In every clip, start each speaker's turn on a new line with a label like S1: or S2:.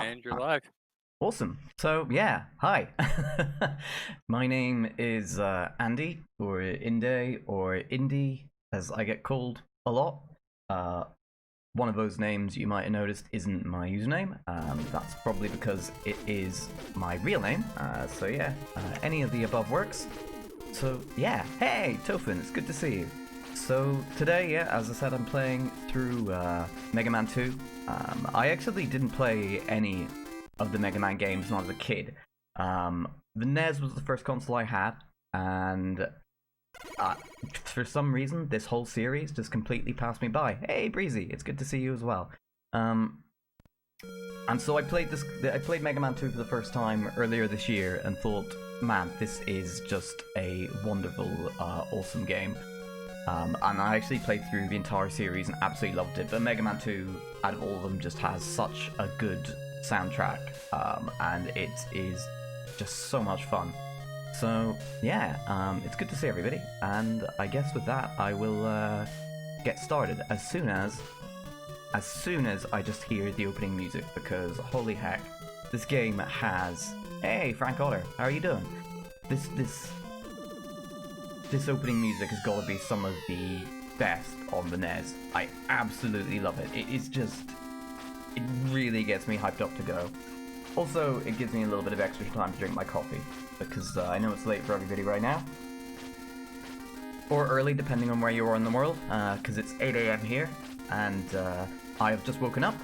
S1: And you're live.
S2: Awesome. So, yeah, hi. My name is Andy, or Indae, or Indy, as I get called a lot. Uh, One of those names you might have noticed isn't my username. That's probably because it is my real name. Any of the above works. So, yeah. Hey, Tofin, it's good to see you. So, today, yeah, as I said, I'm playing through Megaman 2. I actually didn't play any of the Mega Man games when I was a kid. The NES was the first console I had, and for some reason, this whole series just completely passed me by. Hey, Breezy, it's good to see you as well. And so I played Mega Man 2 for the first time earlier this year, and thought, man, this is just a wonderful, awesome game. And I actually played through the entire series and absolutely loved it. But Mega Man 2, out of all of them, just has such a good soundtrack, and it is just so much fun. So yeah, it's good to see everybody, and I guess with that I will get started as soon as I just hear the opening music, because holy heck, this game has... Hey Frank Otter, how are you doing? This opening music has got to be some of the best on the NES. I absolutely love it. It really gets me hyped up to go. Also, it gives me a little bit of extra time to drink my coffee, because I know it's late for everybody right now. Or early, depending on where you are in the world, because it's 8 AM here, and I have just woken up.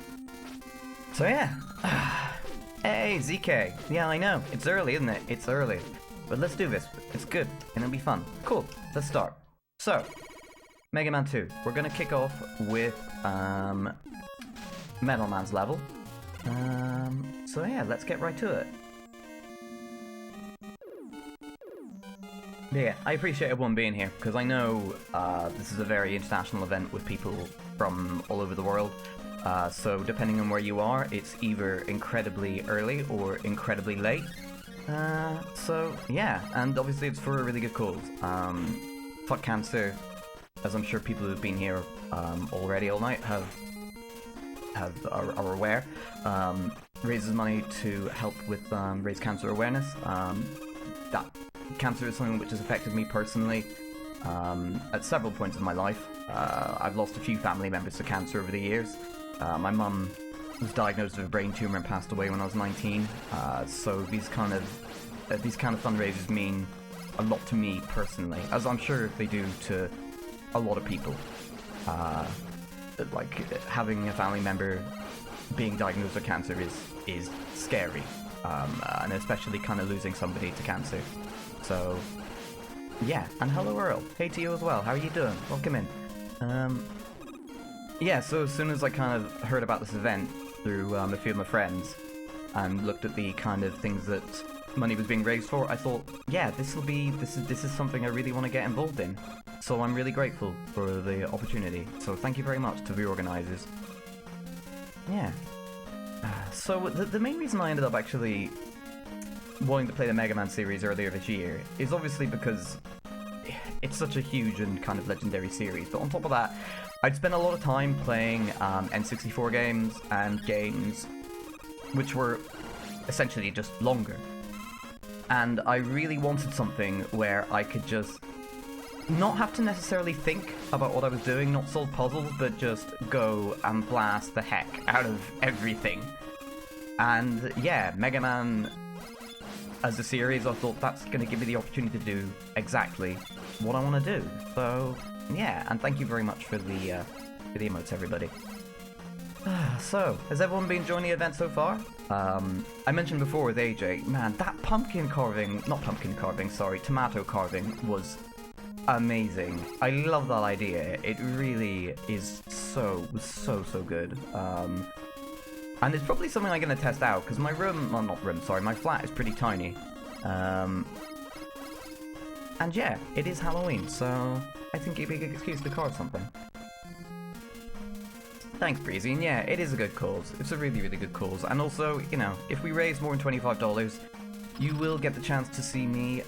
S2: So yeah. Hey, ZK. Yeah, I know. It's early, isn't it? It's early. But let's do this. It's good, and it'll be fun. Cool. Let's start. So, Mega Man 2. We're gonna kick off with, Metal Man's level. So yeah, let's get right to it. Yeah, I appreciate everyone being here, because I know this is a very international event with people from all over the world. So depending on where you are, it's either incredibly early or incredibly late. So yeah, and obviously it's for a really good cause. Fuck cancer, as I'm sure people who've been here already all night are aware, raises money to help with raise cancer awareness. That cancer is something which has affected me personally at several points in my life. I've lost a few family members to cancer over the years. My mum was diagnosed with a brain tumor and passed away when I was 19. So these kind of fundraisers mean a lot to me personally, as I'm sure they do to a lot of people. Like having a family member being diagnosed with cancer is scary, and especially kind of losing somebody to cancer. So yeah, and hello Earl, hey to you as well, how are you doing? Welcome in. Yeah, so as soon as I kind of heard about this event through a few of my friends and looked at the kind of things that money was being raised for, I thought, yeah, this is something I really want to get involved in. So I'm really grateful for the opportunity. So thank you very much to the organisers. Yeah. So the main reason I ended up actually wanting to play the Mega Man series earlier this year is obviously because it's such a huge and kind of legendary series. But on top of that, I'd spent a lot of time playing N64 games and games which were essentially just longer. And I really wanted something where I could just not have to necessarily think about what I was doing, not solve puzzles, but just go and blast the heck out of everything. And yeah, Mega Man as a series, I thought that's going to give me the opportunity to do exactly what I want to do. So yeah, and thank you very much for the emotes, everybody. So, has everyone been enjoying the event so far? I mentioned before with AJ, man, that tomato carving was amazing. I love that idea. It really is so good. And it's probably something I'm going to test out, because my my flat is pretty tiny. And yeah, it is Halloween, so I think it'd be a good excuse to carve something. Thanks, Breezy, and yeah, it is a good cause. It's a really, really good cause. And also, you know, if we raise more than $25, you will get the chance to see me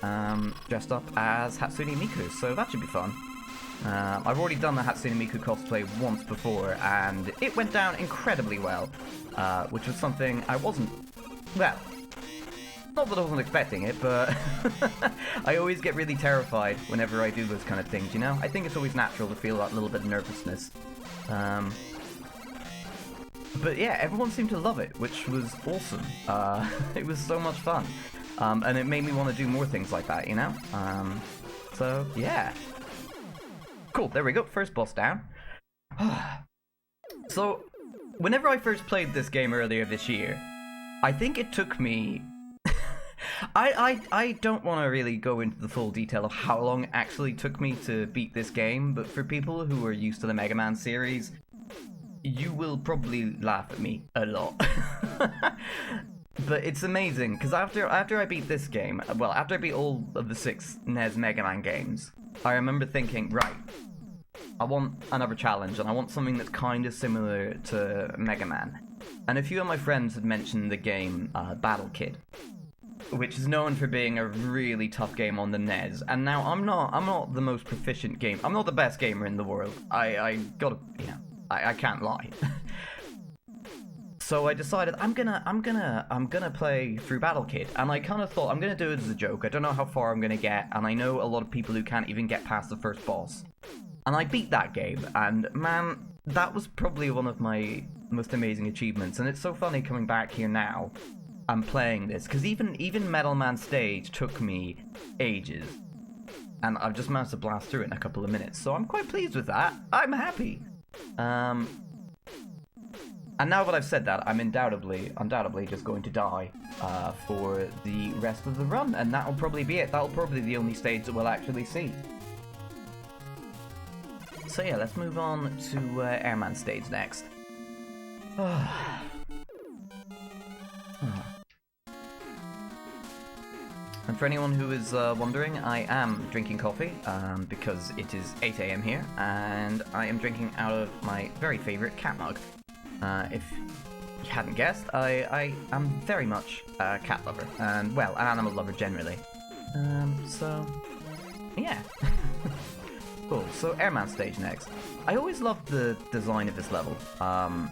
S2: dressed up as Hatsune Miku, so that should be fun. I've already done the Hatsune Miku cosplay once before, and it went down incredibly well, which was something I wasn't, well, not that I wasn't expecting it, but I always get really terrified whenever I do those kind of things, you know? I think it's always natural to feel that little bit of nervousness. But yeah, everyone seemed to love it, which was awesome. It was so much fun. And it made me want to do more things like that, you know? So, yeah. Cool, there we go, first boss down. So, whenever I first played this game earlier this year, I think it took me... I don't want to really go into the full detail of how long it actually took me to beat this game, but for people who are used to the Megaman series, you will probably laugh at me a lot. But it's amazing, because after I beat this game, well, after I beat all of the 6 NES Mega Man games, I remember thinking, right, I want another challenge, and I want something that's kind of similar to Mega Man. And a few of my friends had mentioned the game Battle Kid, which is known for being a really tough game on the NES. And now I'm not the most proficient game. I'm not the best gamer in the world. I gotta, you know, I can't lie. So I decided I'm gonna play through Battle Kid, and I kind of thought I'm gonna do it as a joke. I don't know how far I'm gonna get, and I know a lot of people who can't even get past the first boss. And I beat that game, and man, that was probably one of my most amazing achievements. And it's so funny coming back here now and playing this, because even Metal Man Stage took me ages, and I've just managed to blast through it in a couple of minutes. So I'm quite pleased with that. I'm happy. And now that I've said that, I'm undoubtedly just going to die for the rest of the run, and that'll probably be it. That'll probably be the only stage that we'll actually see. So yeah, let's move on to Airman stage next. And for anyone who is wondering, I am drinking coffee because it is 8 AM here, and I am drinking out of my very favourite cat mug. If you hadn't guessed, I am very much a cat lover, and, well, an animal lover generally. So, yeah. Cool, so Airman stage next. I always loved the design of this level. I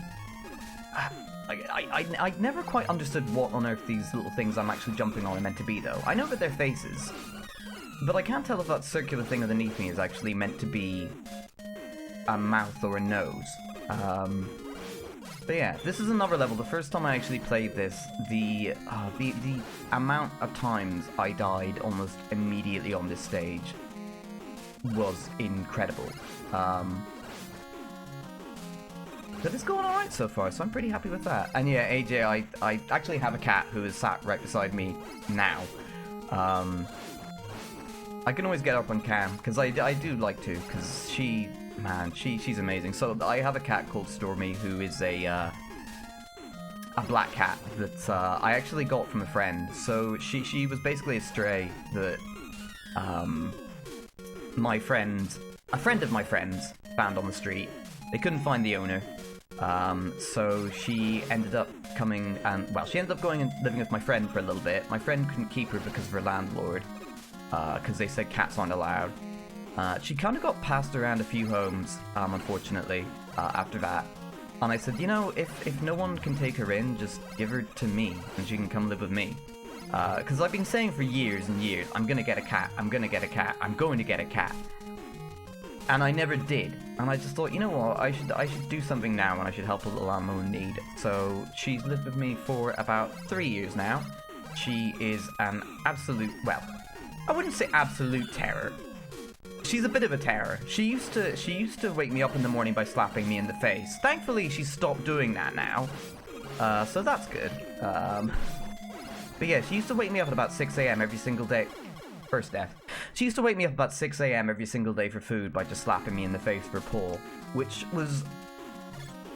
S2: never quite understood what on earth these little things I'm actually jumping on are meant to be, though. I know that they're faces, but I can't tell if that circular thing underneath me is actually meant to be a mouth or a nose. But yeah, this is another level. The first time I actually played this, the amount of times I died almost immediately on this stage was incredible. But it's going alright so far, so I'm pretty happy with that. And yeah, AJ, I actually have a cat who is sat right beside me now. I can always get up on cam, because I do like to, because she's amazing. So I have a cat called Stormy, who is a black cat that I actually got from a friend. So she was basically a stray that a friend of my friend's found on the street. They couldn't find the owner. So she ended up coming and, well, she ended up going and living with my friend for a little bit. My friend couldn't keep her because of her landlord, because they said cats aren't allowed. She kind of got passed around a few homes, unfortunately, after that. And I said, you know, if no one can take her in, just give her to me, and she can come live with me. Because I've been saying for years and years, I'm gonna get a cat, I'm gonna get a cat, I'm going to get a cat. And I never did. And I just thought, you know what, I should do something now, and I should help a little animal in need. So she's lived with me for about 3 years now. She is an absolute, well, I wouldn't say absolute terror. She's a bit of a terror. She used to wake me up in the morning by slapping me in the face. Thankfully, she's stopped doing that now. So that's good. But yeah, she used to wake me up at about 6 AM every single day. First death. She used to wake me up about 6 AM every single day for food by just slapping me in the face for a paw, which was...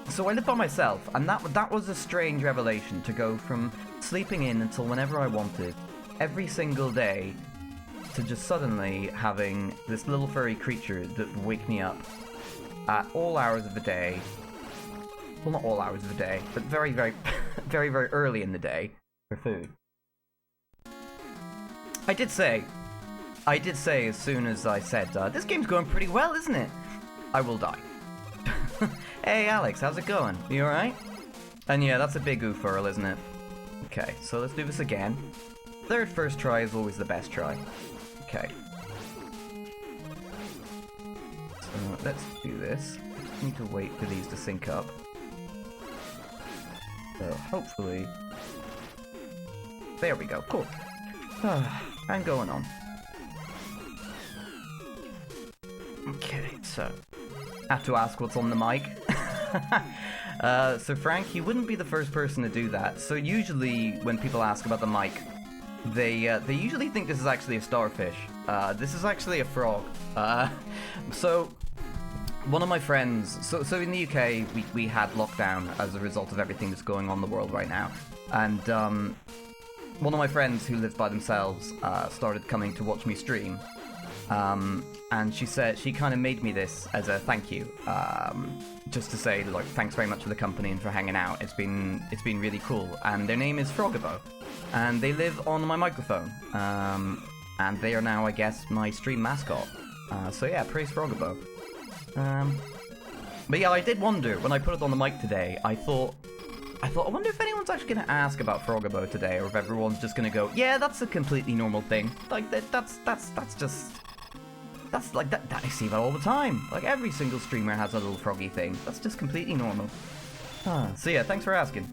S2: So I lived by myself, and that was a strange revelation, to go from sleeping in until whenever I wanted, every single day, to just suddenly having this little furry creature that would wake me up at all hours of the day. Well, not all hours of the day, but very, very, very, very early in the day for food. I did say I did say as soon as I said, this game's going pretty well, isn't it? I will die. Hey Alex, how's it going? You alright? And yeah, that's a big oof-furl, isn't it? Okay, so let's do this again. Third first try is always the best try. Okay. So let's do this. Just need to wait for these to sync up. So hopefully... There we go, cool. I'm going on. Okay, so... have to ask what's on the mic. So Frank, you wouldn't be the first person to do that. So usually when people ask about the mic, they usually think this is actually a starfish. This is actually a frog. So one of my friends, so in the UK we had lockdown as a result of everything that's going on in the world right now, and one of my friends who lives by themselves started coming to watch me stream. And she said she kind of made me this as a thank you, just to say like thanks very much for the company and for hanging out. It's been really cool. And their name is Frogabo, and they live on my microphone. And they are now, I guess, my stream mascot. So yeah, praise Frogabo. But yeah, I did wonder when I put it on the mic today. I thought, I wonder if anyone's actually going to ask about Frogabo today, or if everyone's just going to go, yeah, that's a completely normal thing. Like that's just. That's like that I see that all the time. Like every single streamer has a little froggy thing. That's just completely normal. So yeah, thanks for asking.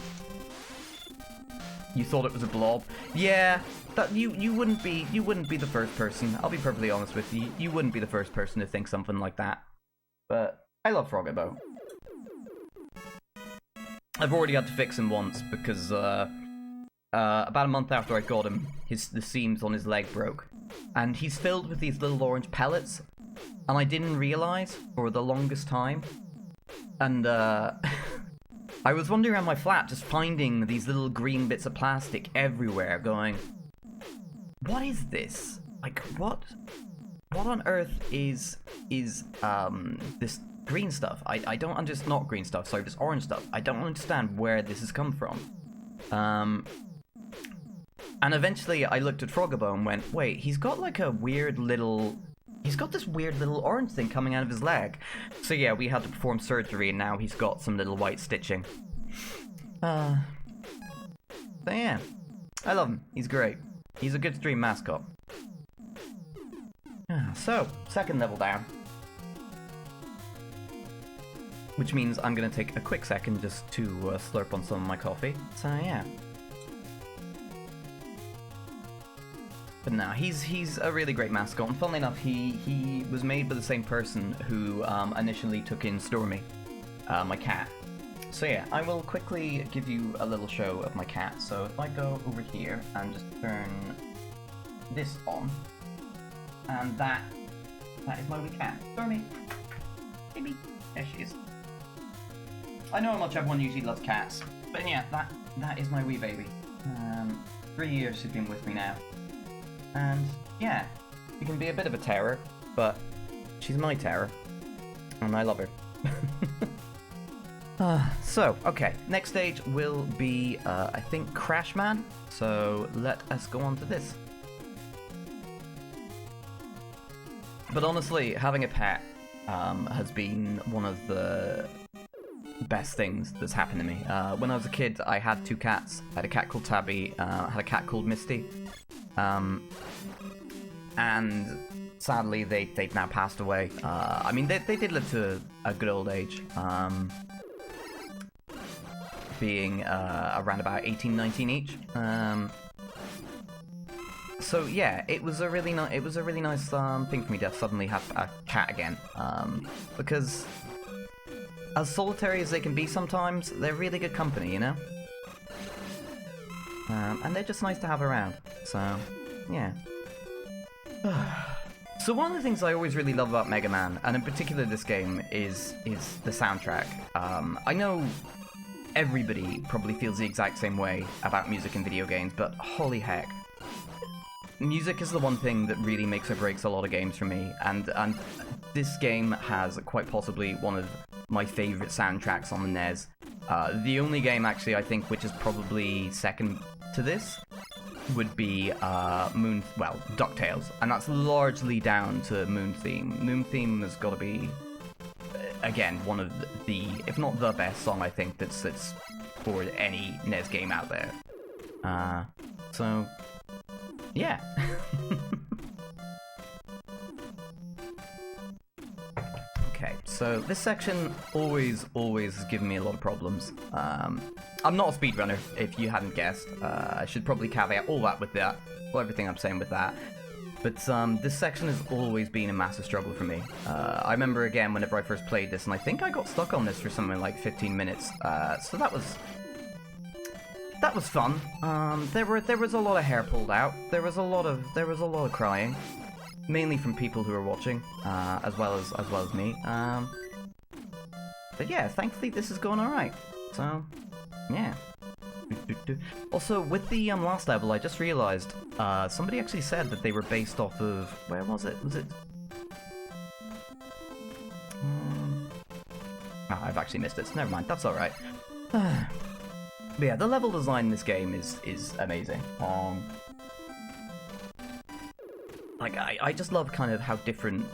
S2: You thought it was a blob? Yeah, that you wouldn't be the first person. I'll be perfectly honest with you. You wouldn't be the first person to think something like that. But I love Frogabo. I've already had to fix him once because about a month after I got him, the seams on his leg broke. And he's filled with these little orange pellets, and I didn't realize for the longest time. And I was wandering around my flat just finding these little green bits of plastic everywhere, going, what is this? Like, what on earth is this green stuff? I don't understand, not green stuff, sorry, this orange stuff. I don't understand where this has come from. And eventually I looked at Frogabo and went, wait, he's got like a weird little... He's got this weird little orange thing coming out of his leg. So yeah, we had to perform surgery and now he's got some little white stitching. But yeah, I love him. He's great. He's a good stream mascot. So, second level down. Which means I'm going to take a quick second just to slurp on some of my coffee. So yeah. But no, he's a really great mascot, and funnily enough, he was made by the same person who initially took in Stormy, my cat. So yeah, I will quickly give you a little show of my cat. So if I go over here and just turn this on, and that is my wee cat, Stormy. Baby, there she is. I know how much everyone usually loves cats, but yeah, that is my wee baby. 3 years she's been with me now. And yeah, she can be a bit of a terror, but she's my terror, and I love her. So, okay, next stage will be, I think, Crashman, so let us go on to this. But honestly, having a pet has been one of the best things that's happened to me. When I was a kid, I had 2 cats. I had a cat called Tabby, I had a cat called Misty. And sadly they've now passed away. I mean, they did live to a good old age, being around about 18, 19 each. So yeah, it was a really nice thing for me to suddenly have a cat again, because as solitary as they can be sometimes, they're really good company, you know? And they're just nice to have around, so yeah. So one of the things I always really love about Megaman, and in particular this game, is the soundtrack. I know everybody probably feels the exact same way about music in video games, but holy heck. Music is the one thing that really makes or breaks a lot of games for me, and this game has quite possibly one of my favourite soundtracks on the NES. The only game, actually, I think, which is probably second to this. would be Ducktales, and that's largely down to Moon Theme. Moon Theme has got to be, again, one of the, if not the best song I think that's for any NES game out there. So, yeah. Okay, so this section always has given me a lot of problems. I'm not a speedrunner, if you hadn't guessed. I should probably caveat all that with that, well, everything I'm saying with that. But this section has always been a massive struggle for me. I remember, again, whenever I first played this, and I think I got stuck on this for something like 15 minutes. So that was fun. There was a lot of hair pulled out. There was a lot of crying, mainly from people who were watching, as well as me. But yeah, thankfully this is going all right. So yeah. Also, with the last level, I just realized somebody actually said that they were based off of, where was it? Was it? I've actually missed it. So never mind. That's all right. But yeah, the level design in this game is amazing. Like I just love kind of how different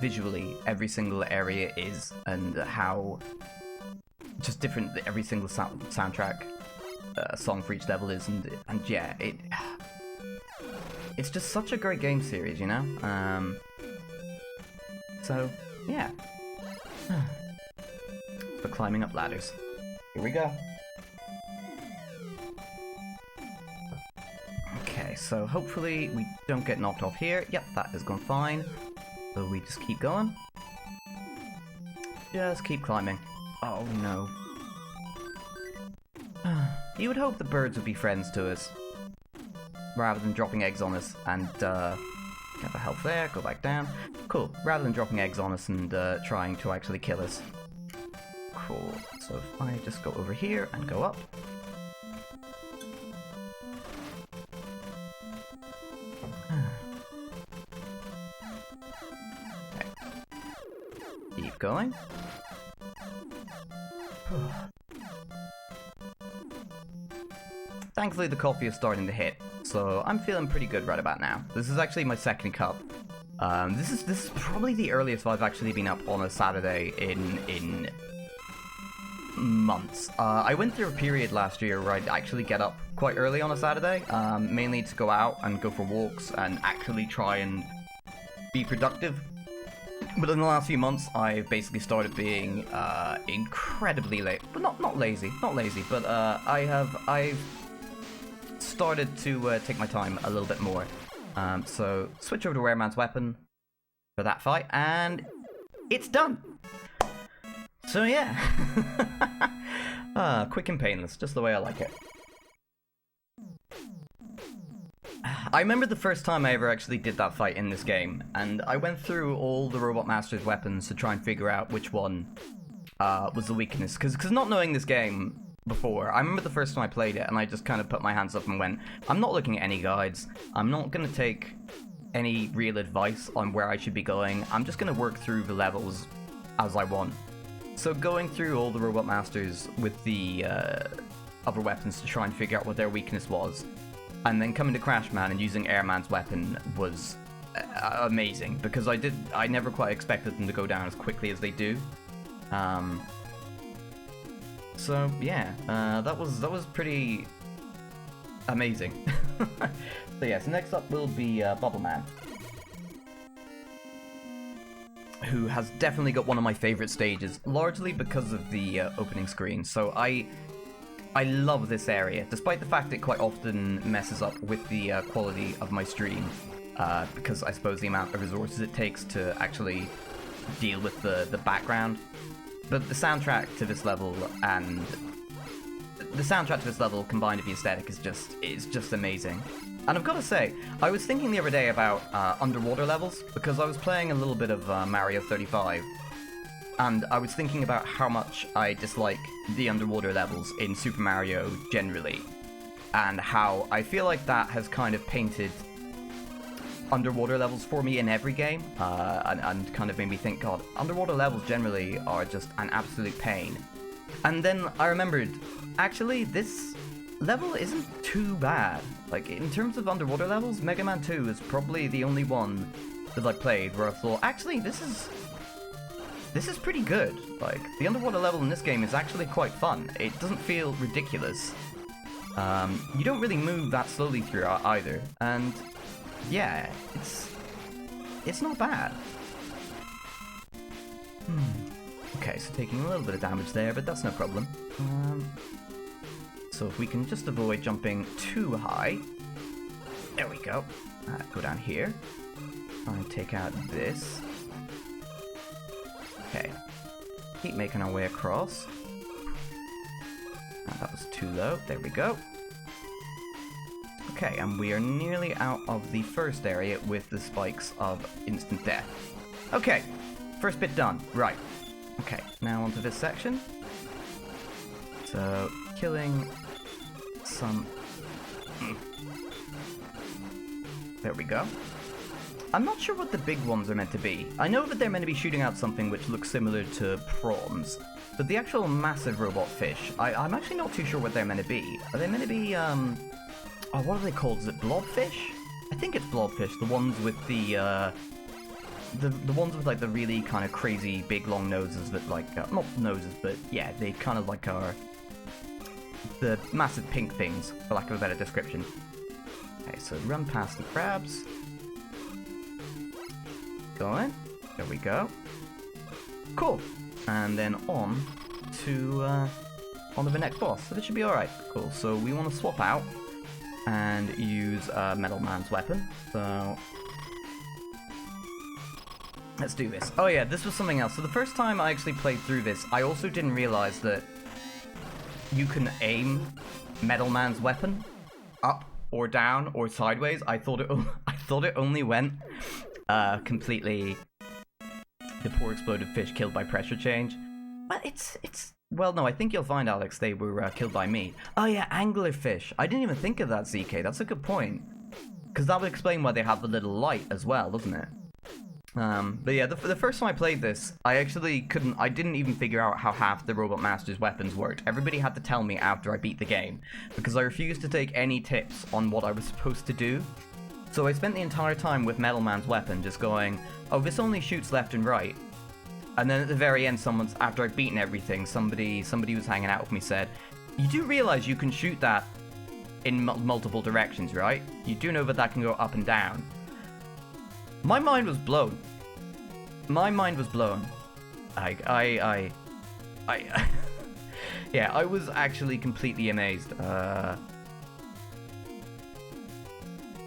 S2: visually every single area is, and how just different every single soundtrack song for each level is, and yeah, it's just such a great game series, you know. So yeah, for climbing up ladders. Here we go. Okay, so hopefully we don't get knocked off here. Yep, that has gone fine. So we just keep going. Just keep climbing. Oh no. You would hope the birds would be friends to us, rather than dropping eggs on us and, get the health there, go back down. Cool, rather than dropping eggs on us and, trying to actually kill us. Cool, so if I just go over here and go up. Okay. Keep going. Thankfully, the coffee is starting to hit, so I'm feeling pretty good right about now. This is actually my second cup. This is probably the earliest I've actually been up on a Saturday in months. I went through a period last year where I'd actually get up quite early on a Saturday, mainly to go out and go for walks and actually try and be productive. But in the last few months, I've basically started being incredibly late, but not lazy, but I've started to take my time a little bit more. So switch over to Wereman's weapon for that fight, and it's done. So yeah, quick and painless, just the way I like it. I remember the first time I ever actually did that fight in this game, and I went through all the Robot Master's weapons to try and figure out which one was the weakness, because not knowing this game before, I remember the first time I played it, and I just kind of put my hands up and went, I'm not looking at any guides, I'm not going to take any real advice on where I should be going, I'm just going to work through the levels as I want. So going through all the Robot Masters with the other weapons to try and figure out what their weakness was, and then coming to Crashman and using Airman's weapon was amazing, because I never quite expected them to go down as quickly as they do. So yeah, that was pretty amazing. So yeah, so next up will be Bubbleman, who has definitely got one of my favorite stages, largely because of the opening screen. So I love this area, despite the fact it quite often messes up with the quality of my stream, because I suppose the amount of resources it takes to actually deal with the background. But the soundtrack to this level and the soundtrack to this level combined with the aesthetic is just amazing. And I've got to say, I was thinking the other day about underwater levels, because I was playing a little bit of Mario 35, and I was thinking about how much I dislike the underwater levels in Super Mario generally, and how I feel like that has kind of painted underwater levels for me in every game, and kind of made me think, God, underwater levels generally are just an absolute pain. And then I remembered, actually, this level isn't too bad. Like, in terms of underwater levels, Mega Man 2 is probably the only one that I played where I thought, actually, this is pretty good. Like, the underwater level in this game is actually quite fun. It doesn't feel ridiculous. You don't really move that slowly through either, and yeah, it's not bad. Okay, so taking a little bit of damage there, but that's no problem. So if we can just avoid jumping too high. There we go. Go down here. And take out this. Okay. Keep making our way across. That was too low. There we go. Okay, and we are nearly out of the first area with the spikes of instant death. Okay, first bit done. Right. Okay, now onto this section. So, killing some... There we go. I'm not sure what the big ones are meant to be. I know that they're meant to be shooting out something which looks similar to prawns, but the actual massive robot fish, I'm actually not too sure what they're meant to be. Are they meant to be, oh, what are they called? Is it blobfish? I think it's blobfish, the ones with the ones with, like, the really kind of crazy big long noses that, like, not noses, but, yeah, they kind of, like, are the massive pink things, for lack of a better description. Okay, so run past the crabs. Going. There we go. Cool. And then on to the next boss. So this should be alright. Cool. So we want to swap out and use Metal Man's weapon. So let's do this. Oh yeah, this was something else. So the first time I actually played through this, I also didn't realize that you can aim Metal Man's weapon up or down or sideways. I thought it only went completely the poor exploded fish killed by pressure change. Well, well, no, I think you'll find, Alex, they were killed by me. Oh yeah, anglerfish. I didn't even think of that, ZK. That's a good point. Because that would explain why they have the little light as well, doesn't it? But yeah, the first time I played this, I didn't even figure out how half the Robot Master's weapons worked. Everybody had to tell me after I beat the game, because I refused to take any tips on what I was supposed to do. So I spent the entire time with Metal Man's weapon just going, oh, this only shoots left and right. And then at the very end, after I'd beaten everything, somebody was hanging out with me said, you do realize you can shoot that in multiple directions, right? You do know that can go up and down. My mind was blown. My mind was blown. Yeah, I was actually completely amazed.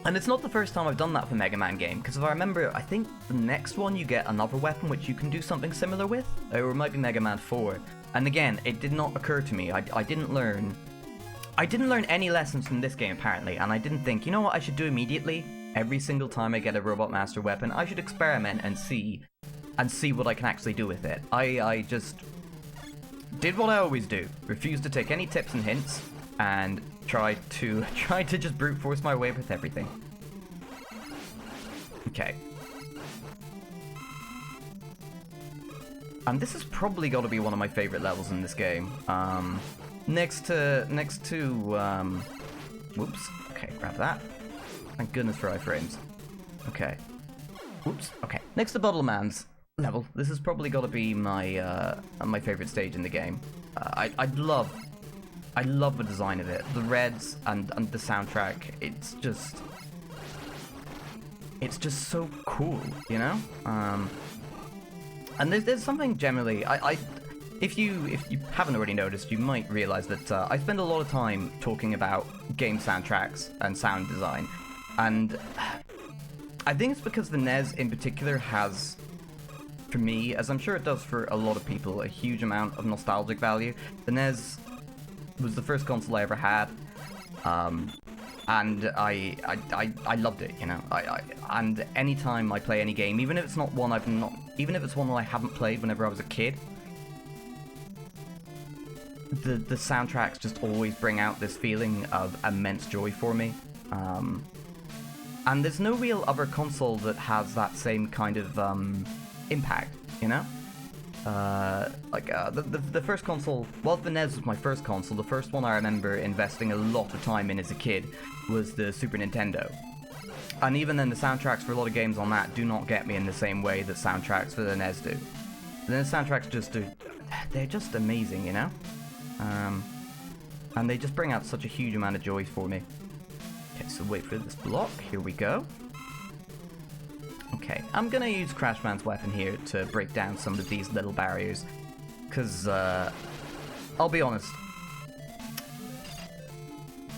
S2: And it's not the first time I've done that for Mega Man game, because if I remember, I think the next one you get another weapon which you can do something similar with, or it might be Mega Man 4. And again, it did not occur to me. I didn't learn any lessons from this game apparently, and I didn't think, you know what I should do immediately? Every single time I get a Robot Master weapon, I should experiment and see what I can actually do with it. I just did what I always do. Refused to take any tips and hints, and tried to just brute force my way with everything. Okay. And this has probably got to be one of my favorite levels in this game. Next to whoops. Okay, grab that. Thank goodness for iframes. Okay. Whoops. Okay. Next to Bottle Man's level. This has probably got to be my my favorite stage in the game. I love the design of it. The reds and the soundtrack. It's just so cool, you know? And there's something generally if you haven't already noticed, you might realize that I spend a lot of time talking about game soundtracks and sound design. And I think it's because the NES in particular has, for me, as I'm sure it does for a lot of people, a huge amount of nostalgic value. The NES was the first console I ever had, and I loved it, you know. And anytime I play any game, even if it's one that I haven't played whenever I was a kid, the soundtracks just always bring out this feeling of immense joy for me. And there's no real other console that has that same kind of impact, you know? The first console, while the NES was my first console, the first one I remember investing a lot of time in as a kid was the Super Nintendo. And even then, the soundtracks for a lot of games on that do not get me in the same way that soundtracks for the NES do. The NES soundtracks just do, they're just amazing, you know? And they just bring out such a huge amount of joy for me. Okay, so wait for this block, here we go. Okay, I'm gonna use Crashman's weapon here to break down some of these little barriers, because, I'll be honest,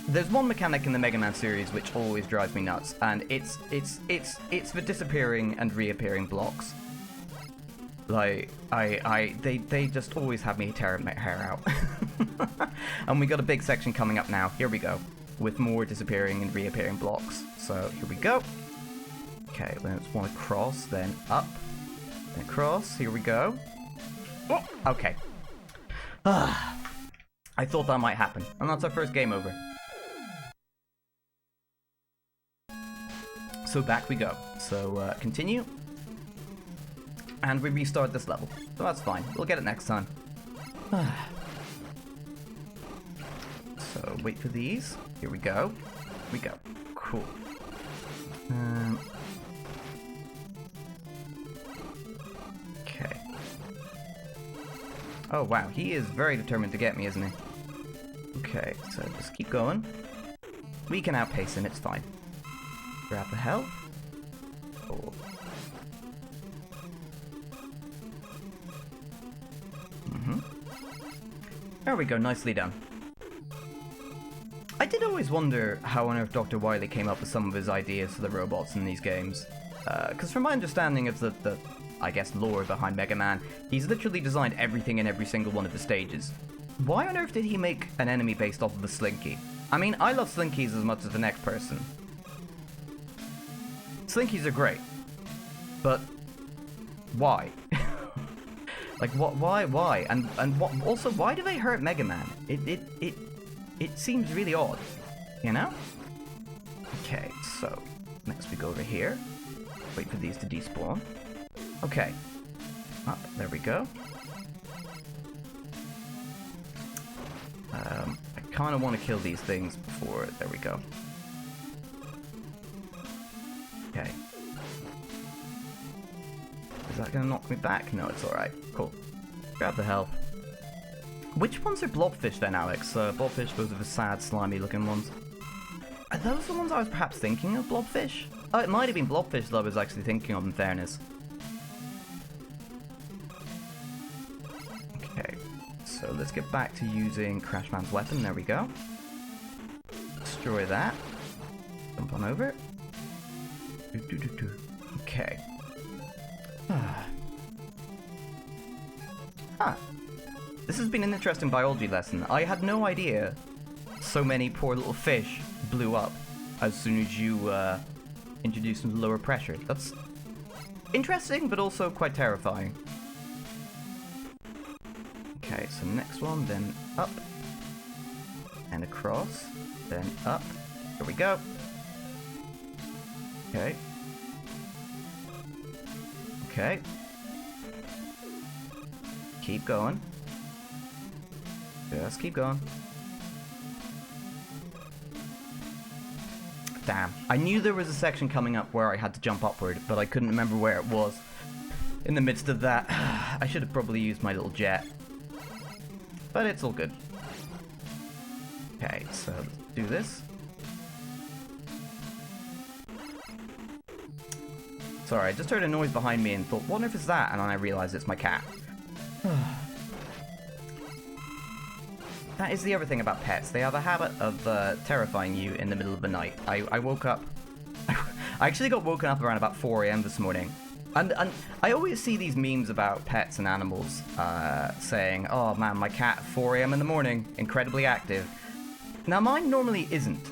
S2: there's one mechanic in the Megaman series which always drives me nuts, and it's the disappearing and reappearing blocks. Like, they just always have me tearing my hair out. And we got a big section coming up now, here we go, with more disappearing and reappearing blocks. So, here we go. Okay, let's one across, then up, then across, here we go. Oh, okay. I thought that might happen, and that's our first game over. So back we go. So, continue. And we restart this level. So that's fine, we'll get it next time. So, wait for these. Here we go. Here we go. Cool. Okay. Oh wow, he is very determined to get me, isn't he? Okay, so just keep going. We can outpace him, it's fine. Grab the health. Oh. There we go, nicely done. I did always wonder how on earth Dr. Wily came up with some of his ideas for the robots in these games. Because from my understanding of the, I guess, lore behind Mega Man, he's literally designed everything in every single one of the stages. Why on earth did he make an enemy based off of a Slinky? I mean, I love Slinkies as much as the next person. Slinkies are great. But why? Like, what? Why? And what? Also, why do they hurt Mega Man? It seems really odd, you know? Okay, so next we go over here. Wait for these to despawn. Okay. Up, there we go. I kind of want to kill these things before. There we go. Okay. Is that going to knock me back? No, it's alright. Cool. Grab the health. Which ones are blobfish then, Alex? Blobfish, those are the sad, slimy looking ones. Are those the ones I was perhaps thinking of, blobfish? Oh, it might have been blobfish that I was actually thinking of, in fairness. Okay, so let's get back to using Crashman's weapon. There we go. Destroy that. Jump on over. Okay. Huh. This has been an interesting biology lesson. I had no idea so many poor little fish blew up as soon as you introduced them to lower pressure. That's interesting, but also quite terrifying. Okay, so next one, then up, and across, then up. Here we go. Okay. Okay. Keep going. Just keep going. Damn. I knew there was a section coming up where I had to jump upward, but I couldn't remember where it was. In the midst of that, I should have probably used my little jet. But it's all good. Okay, so let's do this. Sorry, I just heard a noise behind me and thought, what on earth is that? And then I realized it's my cat. That is the other thing about pets. They have a habit of terrifying you in the middle of the night. I woke up... I actually got woken up around about 4 AM this morning. And I always see these memes about pets and animals saying, oh man, my cat at 4 AM in the morning, incredibly active. Now mine normally isn't.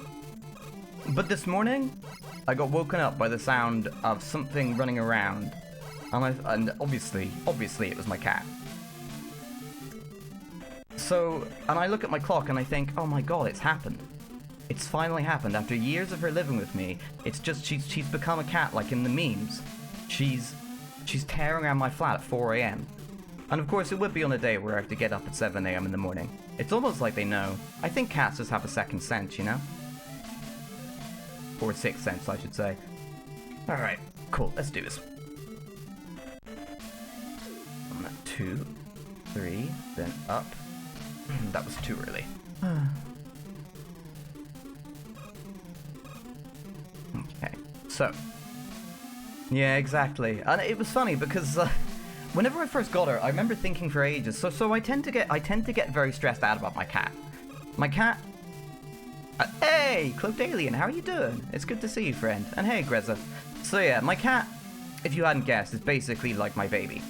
S2: But this morning, I got woken up by the sound of something running around. And obviously it was my cat. So, and I look at my clock and I think, oh my god, it's happened. It's finally happened. After years of her living with me, it's just, she's become a cat like in the memes. She's tearing around my flat at 4 AM. And of course, it would be on a day where I have to get up at 7 a.m. in the morning. It's almost like they know. I think cats just have a second sense, you know? Or sixth sense, I should say. Alright, cool, let's do this. 2, 3, then up. That was too early. Okay, so. Yeah, exactly. And it was funny because whenever I first got her, I remember thinking for ages. So I tend to get very stressed out about my cat. My cat. Hey, Cloaked Alien, how are you doing? It's good to see you, friend. And hey, Greza. So yeah, my cat, if you hadn't guessed, is basically like my baby.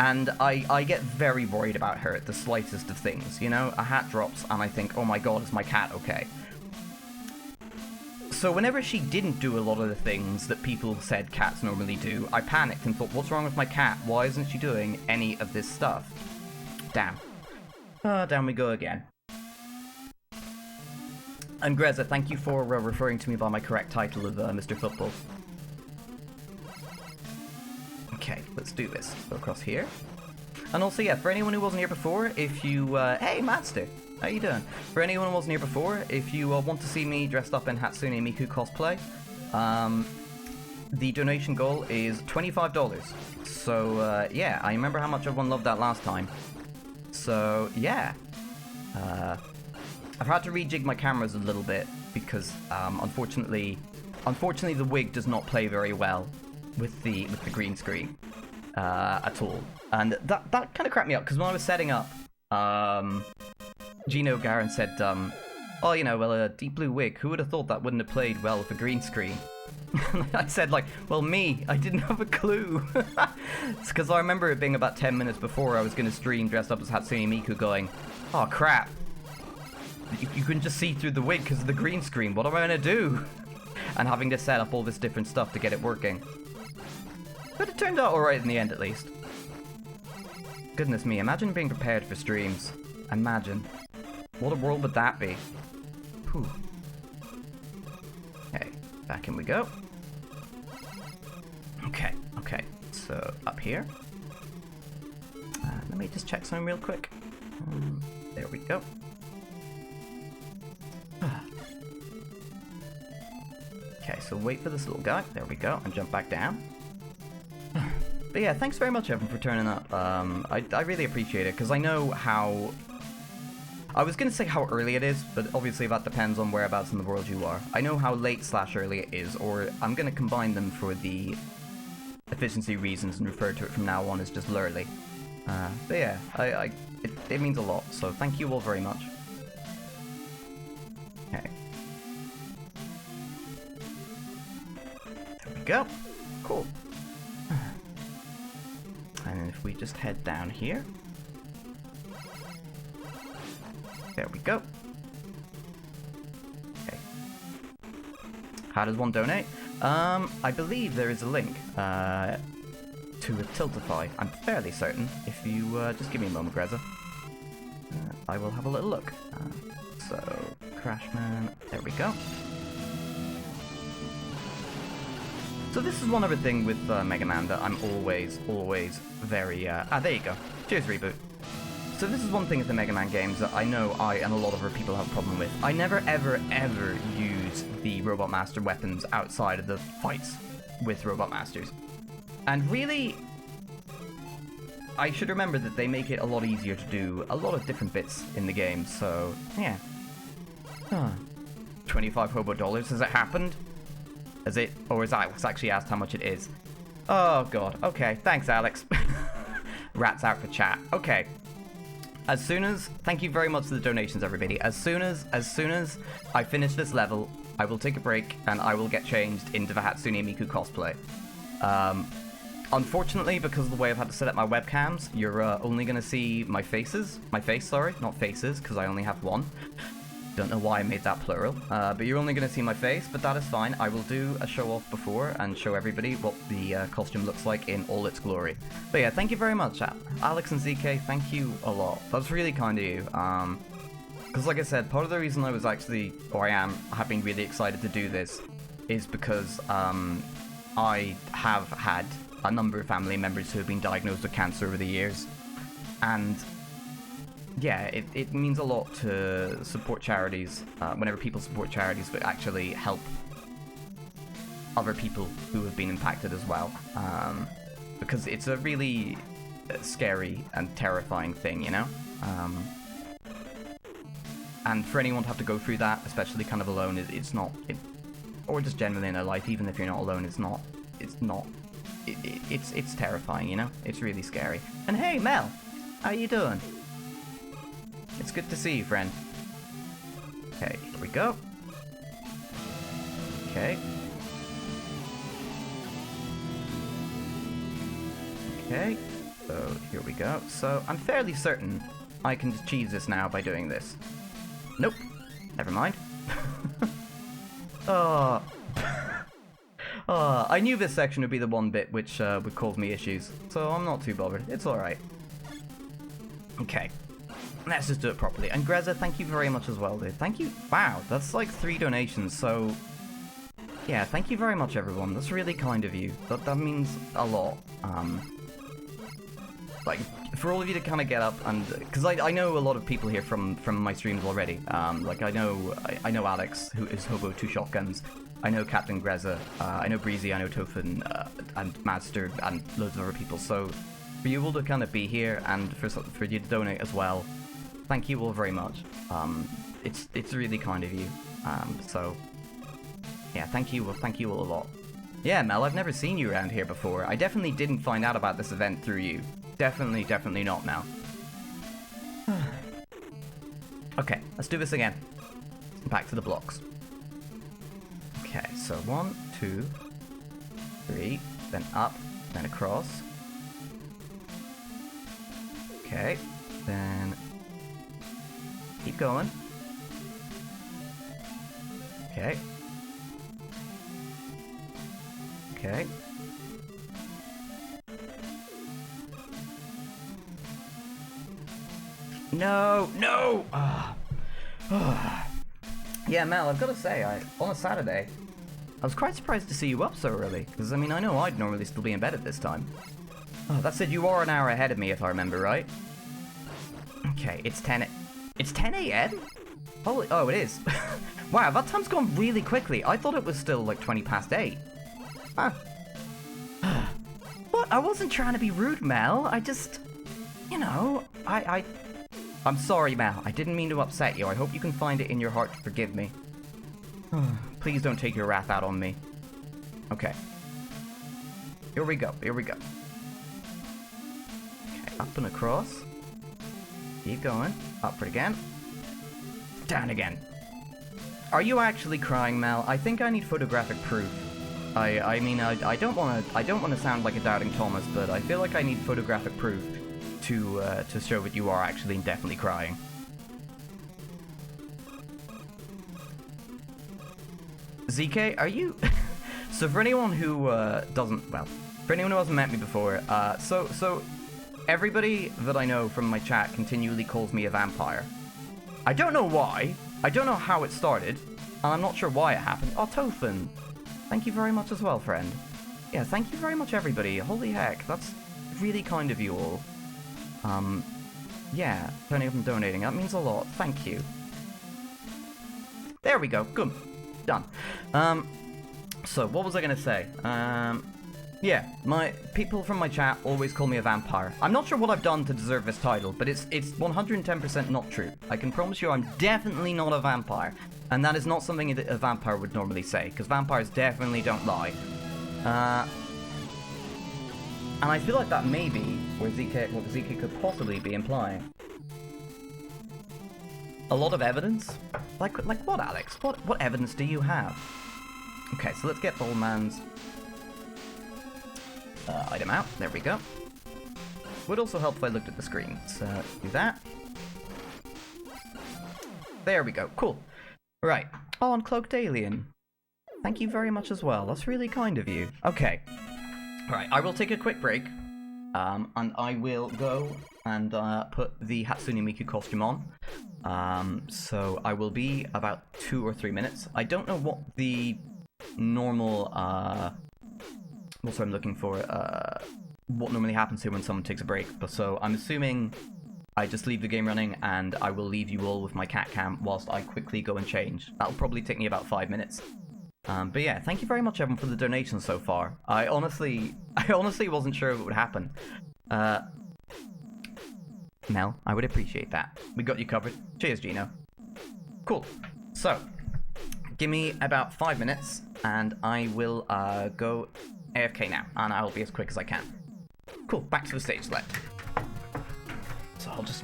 S2: And I get very worried about her at the slightest of things, you know? A hat drops and I think, oh my god, is my cat okay? So whenever she didn't do a lot of the things that people said cats normally do, I panicked and thought, what's wrong with my cat? Why isn't she doing any of this stuff? Damn. Down we go again. And Greza, thank you for referring to me by my correct title of Mr. Football. Okay, let's do this. Go across here. And also, yeah, for anyone who wasn't here before, if you... hey, Madster! How you doing? For anyone who wasn't here before, if you want to see me dressed up in Hatsune Miku cosplay, the donation goal is $25. So, yeah, I remember how much everyone loved that last time. So, yeah. I've had to rejig my cameras a little bit because, unfortunately, the wig does not play very well with the green screen at all, and that kind of cracked me up because when I was setting up, Gino Garin said, "Oh, you know, well, a deep blue wig. Who would have thought that wouldn't have played well with a green screen?" I said, like, well, me. I didn't have a clue. It's because I remember it being about 10 minutes before I was going to stream dressed up as Hatsune Miku, going, "Oh crap! You can just see through the wig because of the green screen. What am I going to do?" And having to set up all this different stuff to get it working. But it turned out alright in the end, at least. Goodness me, imagine being prepared for streams. Imagine. What a world would that be? Whew. Okay, back in we go. Okay, so up here. Let me just check something real quick. There we go. Okay, so wait for this little guy. There we go, and jump back down. But yeah, thanks very much, Evan, for turning up. I really appreciate it, because I know how... I was going to say how early it is, but obviously that depends on whereabouts in the world you are. I know how late/early it is, or I'm going to combine them for the efficiency reasons and refer to it from now on as just lurly. But yeah, it means a lot, so thank you all very much. Okay. There we go. Cool. And if we just head down here. There we go. Okay. How does one donate? I believe there is a link to a Tiltify. I'm fairly certain. If you just give me a moment, Greza. I will have a little look. So, Crashman. There we go. So this is one other thing with Megaman that I'm always very... there you go. Cheers, Reboot. So this is one thing with the Megaman games that I know I and a lot of other people have a problem with. I never, ever, ever use the Robot Master weapons outside of the fights with Robot Masters. And really, I should remember that they make it a lot easier to do a lot of different bits in the game, so, yeah. 25 hobo dollars, has it happened? Is it, or is I was actually asked how much it is? Oh god, okay, thanks Alex. Rats out for chat. Okay. As soon as, thank you very much for the donations, everybody. As soon as I finish this level, I will take a break and I will get changed into the Hatsune Miku cosplay. Unfortunately, because of the way I've had to set up my webcams, you're only going to see my face, sorry, not faces, because I only have one. Don't know why I made that plural, but you're only going to see my face, but that is fine. I will do a show off before and show everybody what the costume looks like in all its glory. But yeah, thank you very much, Alex and ZK, thank you a lot. That's really kind of you, because like I said, part of the reason I was actually, or I have been really excited to do this, is because I have had a number of family members who have been diagnosed with cancer over the years. And yeah, it means a lot to support charities, whenever people support charities that actually help other people who have been impacted as well. Because it's a really scary and terrifying thing, you know? And for anyone to have to go through that, especially kind of alone, it's not... or just generally in their life, even if you're not alone, it's terrifying, you know? It's really scary. And hey, Mel! How you doing? It's good to see you, friend. Okay, here we go. Okay. Okay, so here we go. So I'm fairly certain I can achieve this now by doing this. Nope. Never mind. Oh. Oh, I knew this section would be the one bit which would cause me issues, so I'm not too bothered. It's alright. Okay. Let's just do it properly. And Greza, thank you very much as well, dude. Thank you. Wow, that's like 3 donations, so... yeah, thank you very much, everyone. That's really kind of you. That means a lot. Like, for all of you to kind of get up and... because I know a lot of people here from my streams already. Like, I know Alex, who is Hobo 2 Shotguns. I know Captain Greza. I know Breezy. I know Tofin, and Master, and loads of other people. So, for you all to kind of be here, and for you to donate as well, thank you all very much. It's really kind of you. So, yeah, thank you all a lot. Yeah, Mel, I've never seen you around here before. I definitely didn't find out about this event through you. Definitely not now. Okay, let's do this again. Back to the blocks. Okay, so 1, 2, 3, then up, then across. Okay, then keep going. Okay. Okay. No! Yeah, Mel, I've got to say, on a Saturday, I was quite surprised to see you up so early, because, I mean, I know I'd normally still be in bed at this time. Oh, that said, you are an hour ahead of me, if I remember right. Okay, it's 10 a.m.? Holy, oh, it is. Wow, that time's gone really quickly. I thought it was still, like, 20 past 8. Huh. What? I wasn't trying to be rude, Mel. I just... you know, I'm sorry, Mel. I didn't mean to upset you. I hope you can find it in your heart to forgive me. Please don't take your wrath out on me. Okay. Here we go. Okay, up and across. Keep going. Up again. Down again. Are you actually crying, Mel? I think I need photographic proof. I mean, I don't want to sound like a doubting Thomas, but I feel like I need photographic proof to show that you are actually definitely crying. ZK, are you... So for anyone who for anyone who hasn't met me before, so everybody that I know from my chat continually calls me a vampire. I don't know why. I don't know how it started, and I'm not sure why it happened. Oh, Tofin, thank you very much as well, friend. Yeah, thank you very much, everybody. Holy heck, that's really kind of you all. Yeah, turning up and donating, that means a lot. Thank you. There we go. Good. Done. So what was I gonna say? Yeah, my people from my chat always call me a vampire. I'm not sure what I've done to deserve this title, but it's 110% not true. I can promise you I'm definitely not a vampire. And that is not something that a vampire would normally say, because vampires definitely don't lie. And I feel like that may be what ZK could possibly be implying. A lot of evidence? Like what, Alex? What evidence do you have? Okay, so let's get the old man's item out. There we go. Would also help if I looked at the screen. So do that. There we go. Cool. Right. Oh, and Cloaked Alien. Thank you very much as well. That's really kind of you. Okay. Right, I will take a quick break, and I will go and put the Hatsune Miku costume on. So I will be about 2 or 3 minutes. I don't know what the normal, what's what I'm looking for, what normally happens here when someone takes a break. But so I'm assuming I just leave the game running, and I will leave you all with my cat cam whilst I quickly go and change. That'll probably take me about 5 minutes. But yeah, thank you very much, everyone, for the donations so far. I honestly wasn't sure if it would happen. Mel, I would appreciate that. We got you covered. Cheers, Gino. Cool. So, give me about 5 minutes, and I will go AFK now, and I'll be as quick as I can. Cool. Back to the stage select. So I'll just...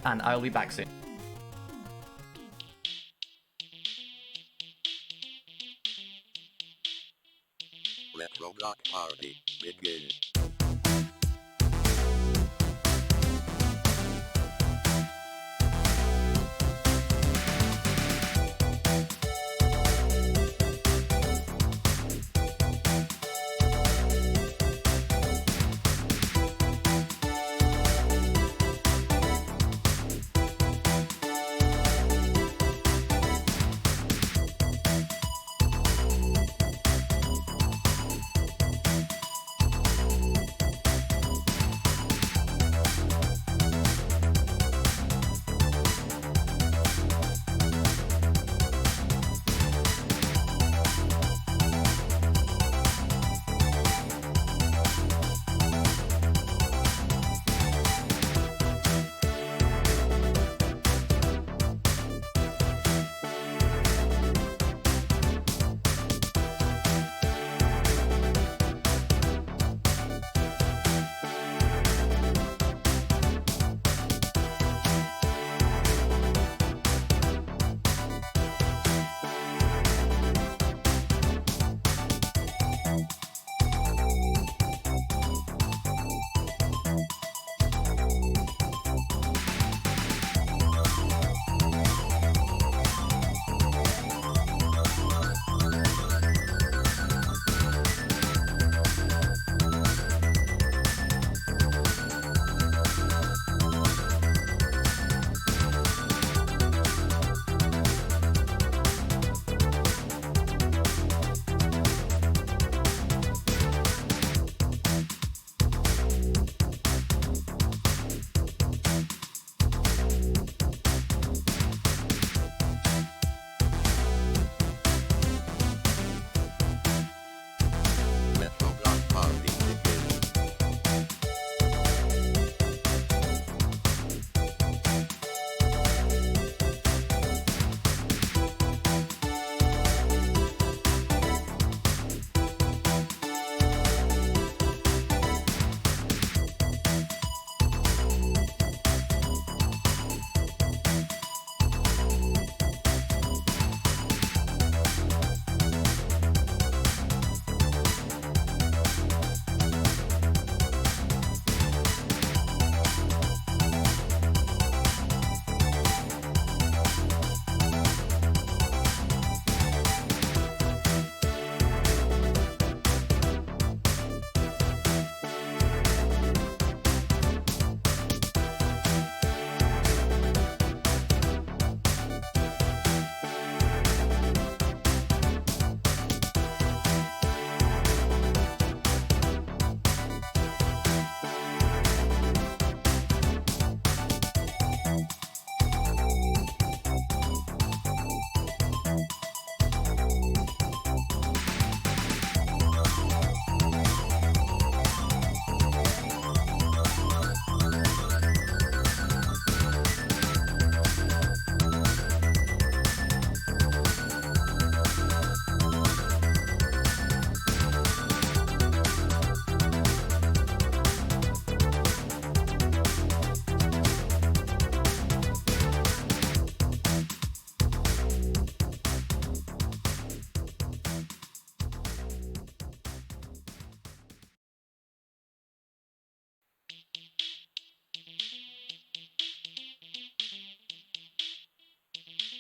S2: And I'll be back soon.
S1: Retro Block Party begin.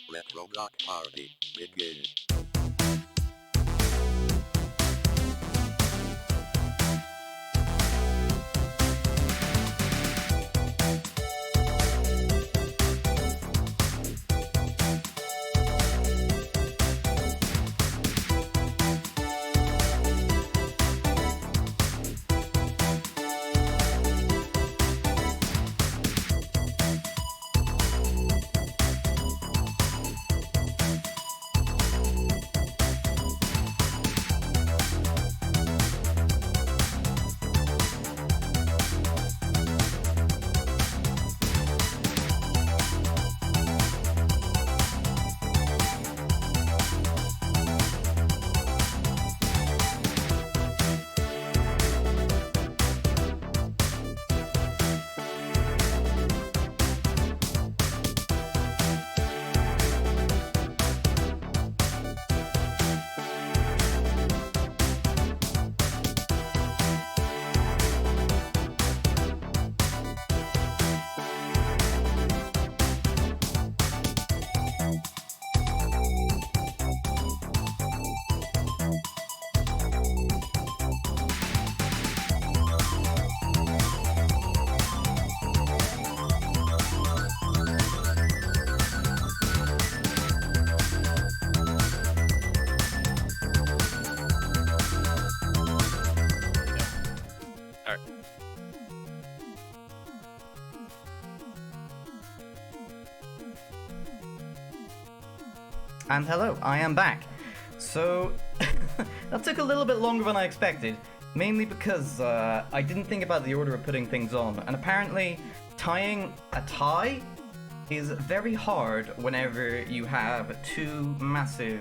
S1: Retro Block Party begin.
S2: And hello, I am back. So, that took a little bit longer than I expected, mainly because I didn't think about the order of putting things on, and apparently tying a tie is very hard whenever you have two massive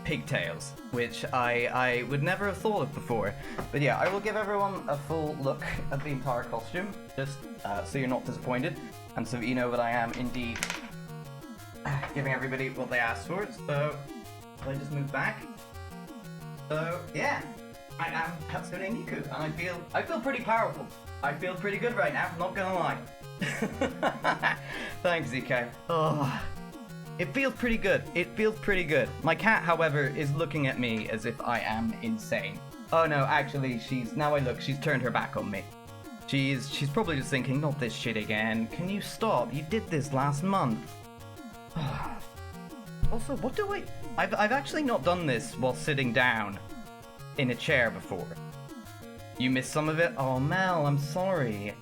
S2: pigtails, which I would never have thought of before. But yeah, I will give everyone a full look at the entire costume, just so you're not disappointed, and so you know that I am indeed giving everybody what they asked for. So I just move back. So yeah, I am Hatsune Miku, and I feel pretty powerful. I feel pretty good right now, not gonna lie. Thanks, ZK. Oh, it feels pretty good. It feels pretty good. My cat, however, is looking at me as if I am insane. Oh no, actually, she's turned her back on me. She's probably just thinking, not this shit again. Can you stop? You did this last month. Also, what do I've actually not done this while sitting down in a chair before. You missed some of it? Oh, Mel, I'm sorry.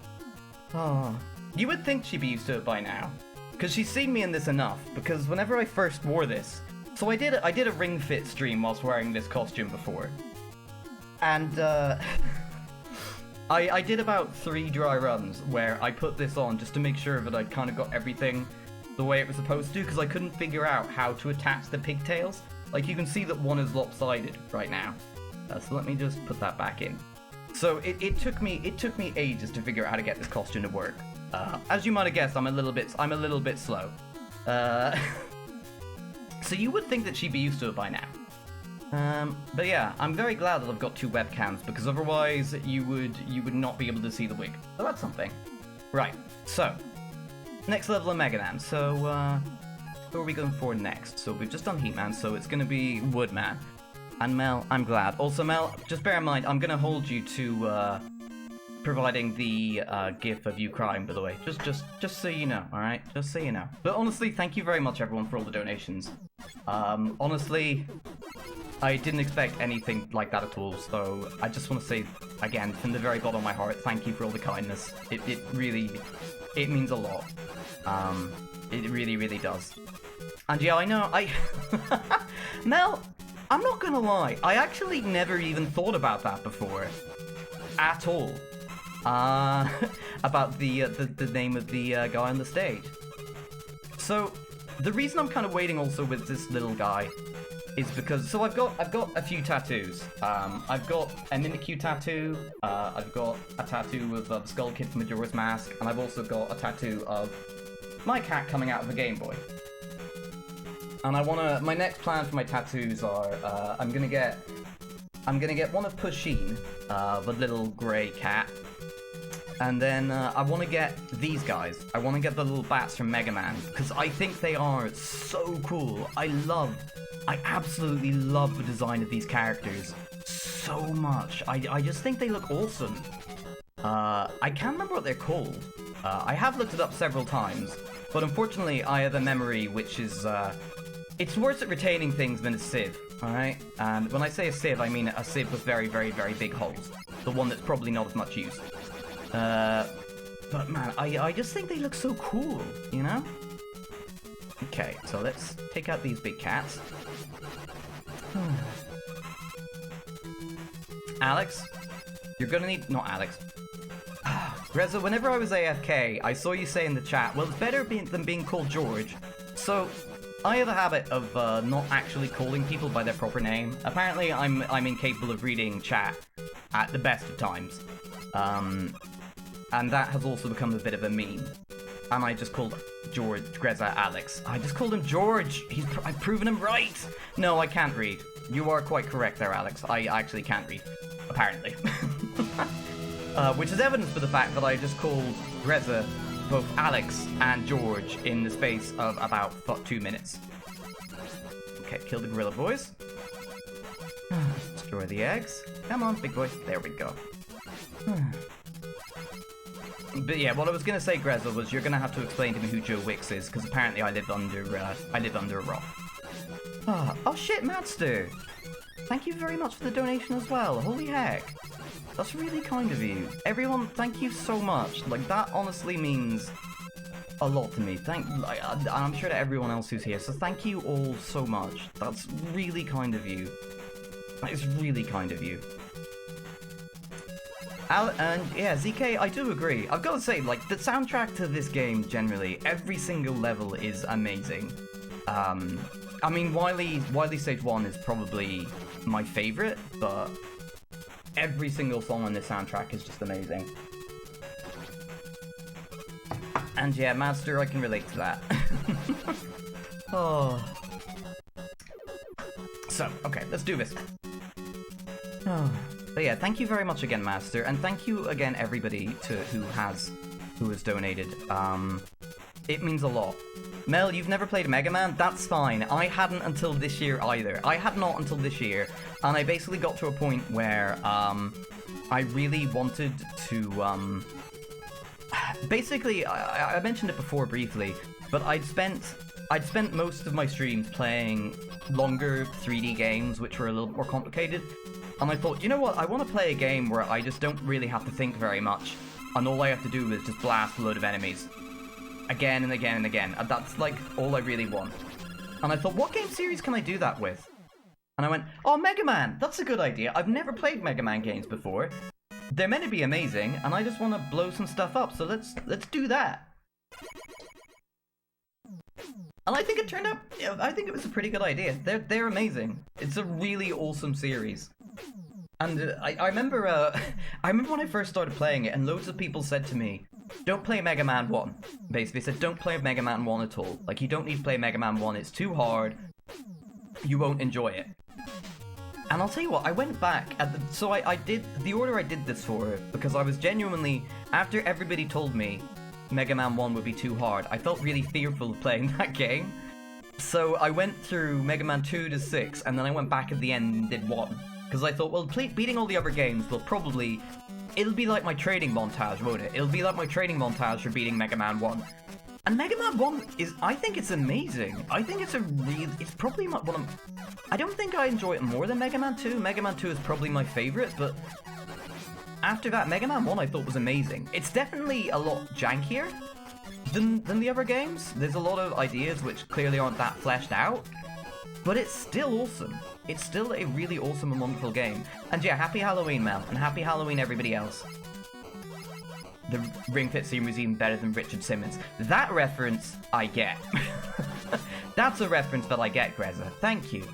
S2: Oh, you would think she'd be used to it by now, because she's seen me in this enough, because whenever I first wore this, so I did a Ring Fit stream whilst wearing this costume before, and I did about 3 dry runs where I put this on just to make sure that I'd kind of got everything the way it was supposed to, because I couldn't figure out how to attach the pigtails. Like, you can see that one is lopsided right now. So let me just put that back in. So it took me ages to figure out how to get this costume to work. As you might have guessed, I'm a little bit slow. So you would think that she'd be used to it by now. But yeah, I'm very glad that I've got 2 webcams, because otherwise you would not be able to see the wig. So that's something. Right. So next level of Megaman. So who are we going for next? So we've just done Heatman, so it's going to be Woodman. And Mel, I'm glad. Also, Mel, just bear in mind, I'm going to hold you to providing the gif of you crying, by the way. Just so you know, alright? Just so you know. But honestly, thank you very much, everyone, for all the donations. Honestly, I didn't expect anything like that at all, so I just want to say, again, from the very bottom of my heart, thank you for all the kindness. It really means a lot. It really, really does. And yeah, I know, Mel, I'm not gonna lie, I actually never even thought about that before. At all. About the name of the guy on the stage. So, the reason I'm kind of waiting also with this little guy is because, so I've got a few tattoos. I've got a Mimikyu tattoo, I've got a tattoo of the Skull Kid from Majora's Mask, and I've also got a tattoo of my cat coming out of the Game Boy. And my next plan for my tattoos are, I'm gonna get one of Pusheen, the little grey cat. And then I want to get these guys. I want to get the little bats from Megaman, because I think they are so cool. I absolutely love the design of these characters so much. I just think they look awesome. I can't remember what they're called. I have looked it up several times, but unfortunately I have a memory which is, it's worse at retaining things than a sieve, alright? And when I say a sieve, I mean a sieve with very, very, very big holes. The one that's probably not as much use. But man, I just think they look so cool, you know? Okay, so let's take out these big cats. Alex, you're gonna need... Not Alex. Reza, whenever I was AFK, I saw you say in the chat, well, it's better than being called George. So, I have a habit of not actually calling people by their proper name. Apparently, I'm incapable of reading chat at the best of times. And that has also become a bit of a meme. And I just called George Greza Alex. I just called him George. I've proven him right. No, I can't read. You are quite correct there, Alex. I actually can't read, apparently. Which is evidence for the fact that I just called Greza both Alex and George in the space of about 2 minutes. Okay, kill the gorilla boys. Destroy the eggs. Come on, big boy. There we go. But yeah, what I was gonna say, Greza, was you're gonna have to explain to me who Joe Wicks is, because apparently I live under a rock. Oh shit, Madster! Thank you very much for the donation as well. Holy heck! That's really kind of you. Everyone, thank you so much. Like, that honestly means a lot to me. I'm sure to everyone else who's here, so thank you all so much. That's really kind of you. That is really kind of you. And yeah, ZK, I do agree. I've got to say, like, the soundtrack to this game, generally, every single level is amazing. I mean, Wily Stage 1 is probably my favorite, but every single song on this soundtrack is just amazing. And yeah, Master, I can relate to that. Oh. So, okay, let's do this. Oh. But yeah, thank you very much again, Master, and thank you again, everybody who has donated. It means a lot. Mel, you've never played Megaman? That's fine. I hadn't until this year either. I had not until this year, and I basically got to a point where I really wanted to. Basically, I mentioned it before briefly, but I'd spent most of my streams playing longer 3D games, which were a little more complicated. And I thought, you know what, I want to play a game where I just don't really have to think very much, and all I have to do is just blast a load of enemies. Again and again and again, and that's like all I really want. And I thought, what game series can I do that with? And I went, oh, Mega Man, that's a good idea. I've never played Mega Man games before. They're meant to be amazing, and I just want to blow some stuff up, so let's do that. And I think it turned out, I think it was a pretty good idea. They're amazing. It's a really awesome series. And I remember when I first started playing it, and loads of people said to me, don't play Mega Man 1. Basically said, don't play Mega Man 1 at all. Like, you don't need to play Mega Man 1, it's too hard. You won't enjoy it. And I'll tell you what, I went back so I did the order I did this for, because I was genuinely, after everybody told me Mega Man 1 would be too hard, I felt really fearful of playing that game. So I went through Mega Man 2 to 6, and then I went back at the end and did 1. Because I thought, well, beating all the other games will probably, it'll be like my training montage, won't it? It'll be like my training montage for beating Mega Man 1. And Mega Man 1 is, I think it's amazing. I think it's it's probably one of, I don't think I enjoy it more than Mega Man 2. Mega Man 2 is probably my favorite, but after that, Mega Man 1 I thought was amazing. It's definitely a lot jankier than the other games. There's a lot of ideas which clearly aren't that fleshed out, but it's still awesome. It's still a really awesome and wonderful game. And yeah, happy Halloween, Mel, and happy Halloween everybody else. The Ring Fit scene was even better than Richard Simmons. That reference, I get. That's a reference that I get, Greza. Thank you.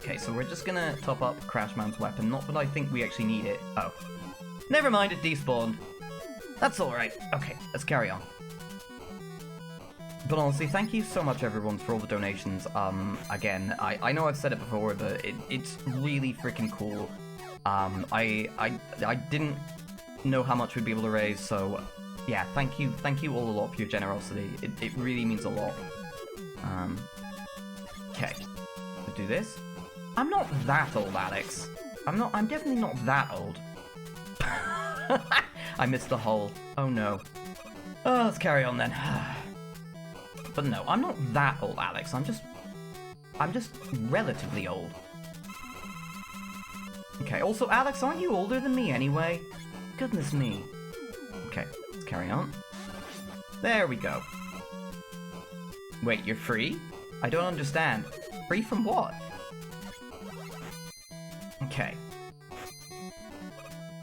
S2: Okay, so we're just gonna top up Crashman's weapon. Not that I think we actually need it. Oh. Never mind, it despawned. That's alright. Okay, let's carry on. But honestly, thank you so much, everyone, for all the donations. Again, I know I've said it before, but it's really freaking cool. I didn't know how much we'd be able to raise, so yeah, thank you all a lot for your generosity. It really means a lot. Okay, let's do this. I'm not that old, Alex. I'm definitely not that old. I missed the hole. Oh no. Oh, let's carry on then. But no, I'm not that old, Alex. I'm just relatively old. Okay, also, Alex, aren't you older than me anyway? Goodness me. Okay, let's carry on. There we go. Wait, you're free? I don't understand. Free from what? Okay.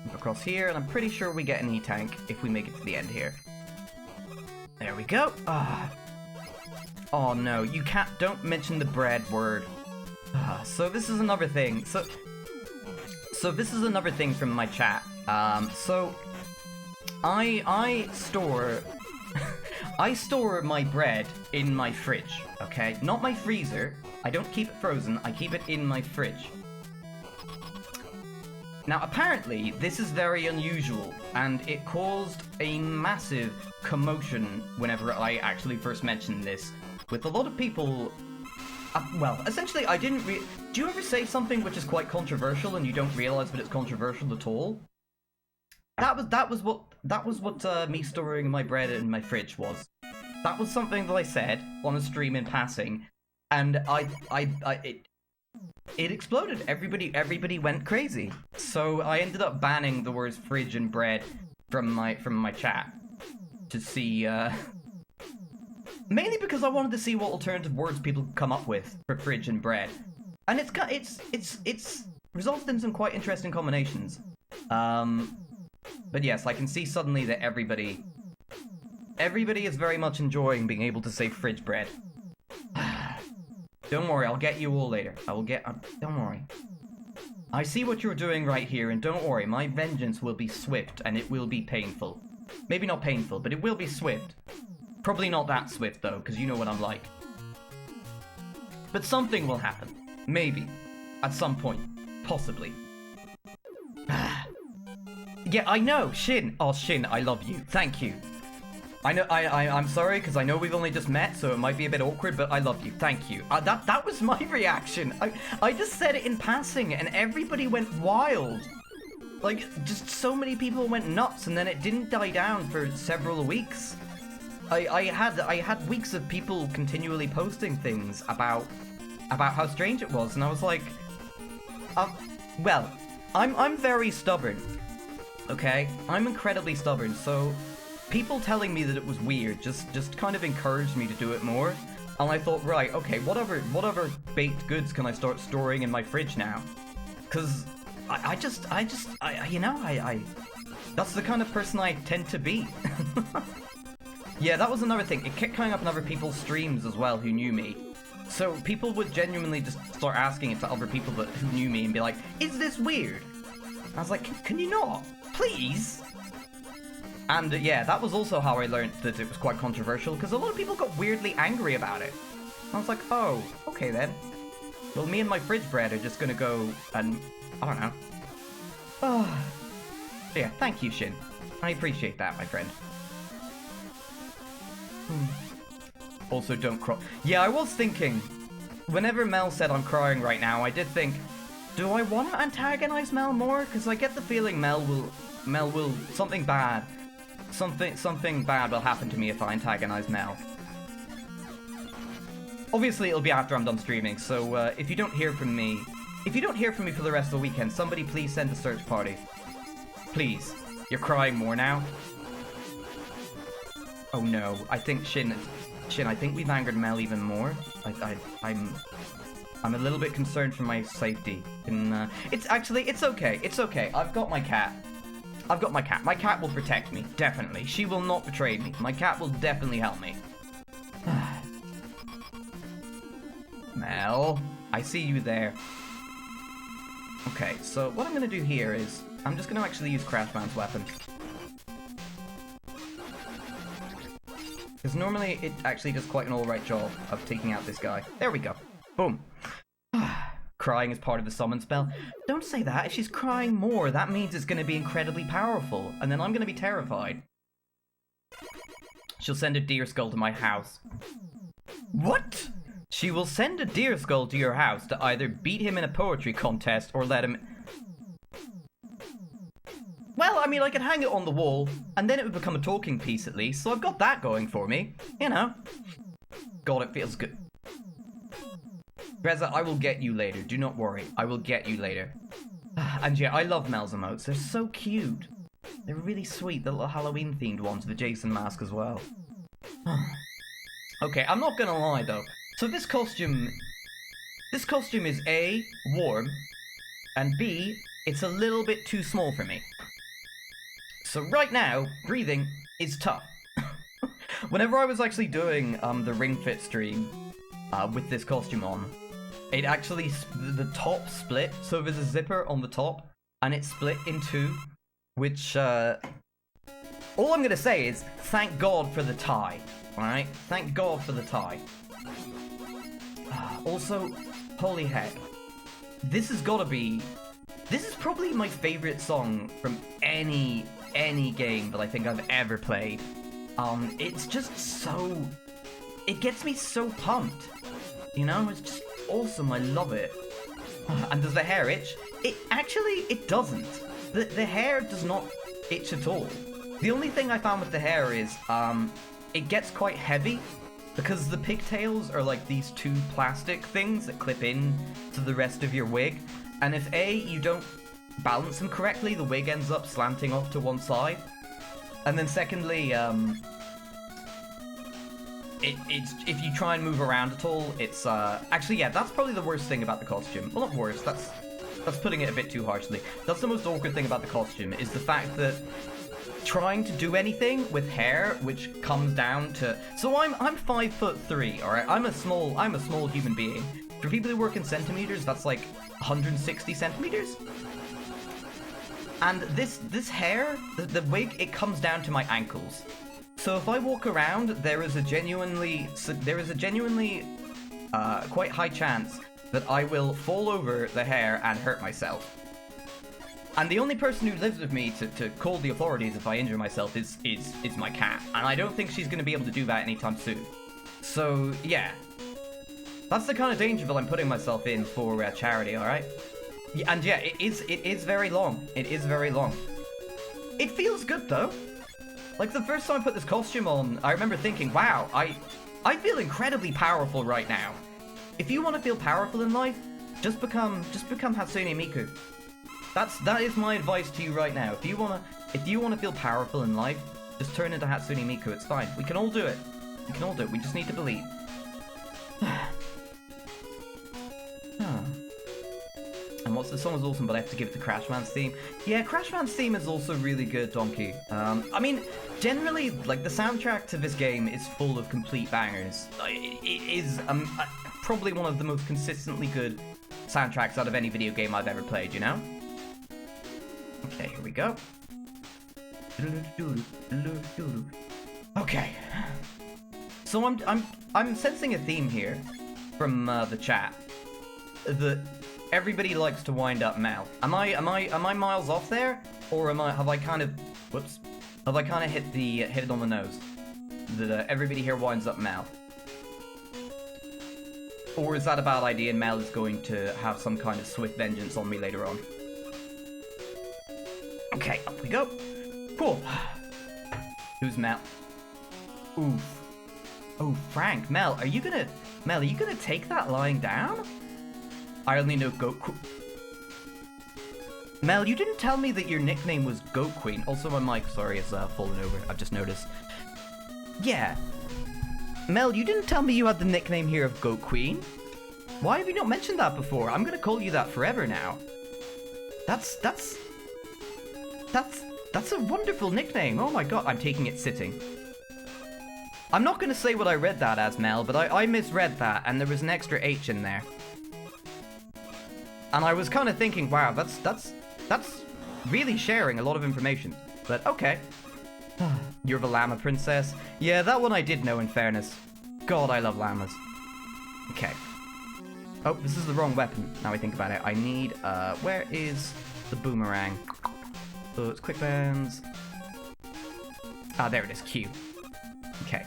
S2: Move across here, and I'm pretty sure we get an E-Tank if we make it to the end here. There we go. Ah. Oh no, you can't, don't mention the bread word. So this is another thing. So this is another thing from my chat. So I store I store my bread in my fridge, okay? Not my freezer. I don't keep it frozen, I keep it in my fridge. Now apparently this is very unusual, and it caused a massive commotion whenever I actually first mentioned this, with a lot of people. Well, essentially, I didn't do you ever say something which is quite controversial and you don't realize that it's controversial at all? That was what me storing my bread in my fridge was. That was something that I said on a stream in passing, and it exploded. Everybody went crazy. So I ended up banning the words fridge and bread from my chat to see. Mainly because I wanted to see what alternative words people could come up with for fridge and bread, and it's resulted in some quite interesting combinations. But yes, I can see suddenly that everybody is very much enjoying being able to say fridge bread. Don't worry, I'll get you all later. Don't worry. I see what you're doing right here, and don't worry, my vengeance will be swift, and it will be painful. Maybe not painful, but it will be swift. Probably not that swift, though, because you know what I'm like. But something will happen. Maybe. At some point. Possibly. Yeah, I know, Shin. Oh, Shin, I love you. Thank you. I know, I'm sorry, because I know we've only just met, so it might be a bit awkward, but I love you. Thank you. That was my reaction. I just said it in passing, and everybody went wild. Like, just so many people went nuts, and then it didn't die down for several weeks. I had weeks of people continually posting things about how strange it was, and I was like, well, I'm very stubborn. Okay, I'm incredibly stubborn, so people telling me that it was weird just kind of encouraged me to do it more. And I thought, right, okay, whatever baked goods can I start storing in my fridge now? Because I that's the kind of person I tend to be. Yeah, that was another thing. It kept coming up in other people's streams as well who knew me. So people would genuinely just start asking it to other people who knew me and be like, is this weird? I was like, can you not? Please? And yeah, that was also how I learned that it was quite controversial, because a lot of people got weirdly angry about it. I was like, oh, okay then. Well, me and my fridge bread are just gonna go and, I don't know. Oh. Yeah, thank you, Shin. I appreciate that, my friend. Also, don't cry. Yeah, I was thinking, whenever Mel said I'm crying right now, I did think, do I want to antagonize Mel more? Because I get the feeling Mel will, something bad bad will happen to me if I antagonize Mel. Obviously, it'll be after I'm done streaming, so if you don't hear from me for the rest of the weekend, somebody please send a search party. Please. You're crying more now? Oh no, I think Shin, I think we've angered Mel even more. I'm a little bit concerned for my safety. It's okay. I've got my cat. My cat will protect me, definitely. She will not betray me. My cat will definitely help me. Mel, I see you there. Okay, so what I'm gonna do here is, I'm just gonna actually use Crashman's weapon. Because normally it actually does quite an alright job of taking out this guy. There we go. Boom. Crying is part of the summon spell. Don't say that. If she's crying more, that means it's going to be incredibly powerful. And then I'm going to be terrified. She'll send a deer skull to my house. What? She will send a deer skull to your house to either beat him in a poetry contest or let him... Well, I mean, I could hang it on the wall, and then it would become a talking piece at least, so I've got that going for me. You know. God, it feels good. Reza, I will get you later. Do not worry. I will get you later. And yeah, I love Mel's emotes. They're so cute. They're really sweet. The little Halloween-themed ones, the Jason mask as well. Okay, I'm not gonna lie, though. So this costume is A, warm, and B, it's a little bit too small for me. So right now, breathing is tough. Whenever I was actually doing the Ring Fit stream with this costume on, it actually, the top split, so there's a zipper on the top, and it split in two, which, all I'm gonna say is, thank God for the tie, alright? Thank God for the tie. Also, holy heck, this is probably my favorite song from any game that I think I've ever played. It's just so, it gets me so pumped, you know, it's just awesome, I love it. And does the hair itch? It doesn't. The hair does not itch at all. The only thing I found with the hair is, it gets quite heavy, because the pigtails are like these two plastic things that clip in to the rest of your wig, and if A, you don't balance them correctly, the wig ends up slanting off to one side, and then secondly, if you try and move around at all, it's actually, yeah, that's probably the worst thing about the costume. Well, not worst, that's putting it a bit too harshly. That's the most awkward thing about the costume, is the fact that trying to do anything with hair which comes down to, so I'm 5'3", all right? I'm a small human being. For people who work in centimeters, that's like 160 centimeters. And this hair, the wig, it comes down to my ankles. So if I walk around, there is a genuinely quite high chance that I will fall over the hair and hurt myself. And the only person who lives with me to call the authorities if I injure myself is my cat. And I don't think she's going to be able to do that anytime soon. So, yeah. That's the kind of danger that I'm putting myself in for charity, alright? Yeah, and yeah, it is very long. It is very long. It feels good, though. Like, the first time I put this costume on, I remember thinking, wow, I feel incredibly powerful right now. If you want to feel powerful in life, just become Hatsune Miku. That is my advice to you right now. If you wanna feel powerful in life, just turn into Hatsune Miku. It's fine. We can all do it. We can all do it. We just need to believe. And what's the song is awesome, but I have to give it to Crashman's theme. Yeah, Crashman's theme is also really good, Donkey. I mean, generally, like, the soundtrack to this game is full of complete bangers. It is probably one of the most consistently good soundtracks out of any video game I've ever played, you know? Okay, here we go. Okay. So I'm sensing a theme here from the chat that everybody likes to wind up Mel. Am I miles off there, or have I kind of hit it on the nose? That everybody here winds up Mel. Or is that a bad idea and Mel is going to have some kind of swift vengeance on me later on? Okay, up we go. Cool. Who's Mel? Oof. Oh, Frank. Mel, are you gonna take that lying down? I only know Goat Queen. Mel, you didn't tell me that your nickname was Goat Queen. Also, my mic, sorry, is fallen over. I've just noticed. Yeah. Mel, you didn't tell me you had the nickname here of Goat Queen. Why have you not mentioned that before? I'm gonna call you that forever now. That's a wonderful nickname. Oh my god, I'm taking it sitting. I'm not gonna say what I read that as, Mel, but I misread that, and there was an extra H in there. And I was kind of thinking, wow, that's really sharing a lot of information. But okay. You're the llama princess. Yeah, that one I did know, in fairness. God, I love llamas. Okay. Oh, this is the wrong weapon, now I think about it. I need, where is the boomerang? So it's quick bands. Ah, there it is, Q. Okay.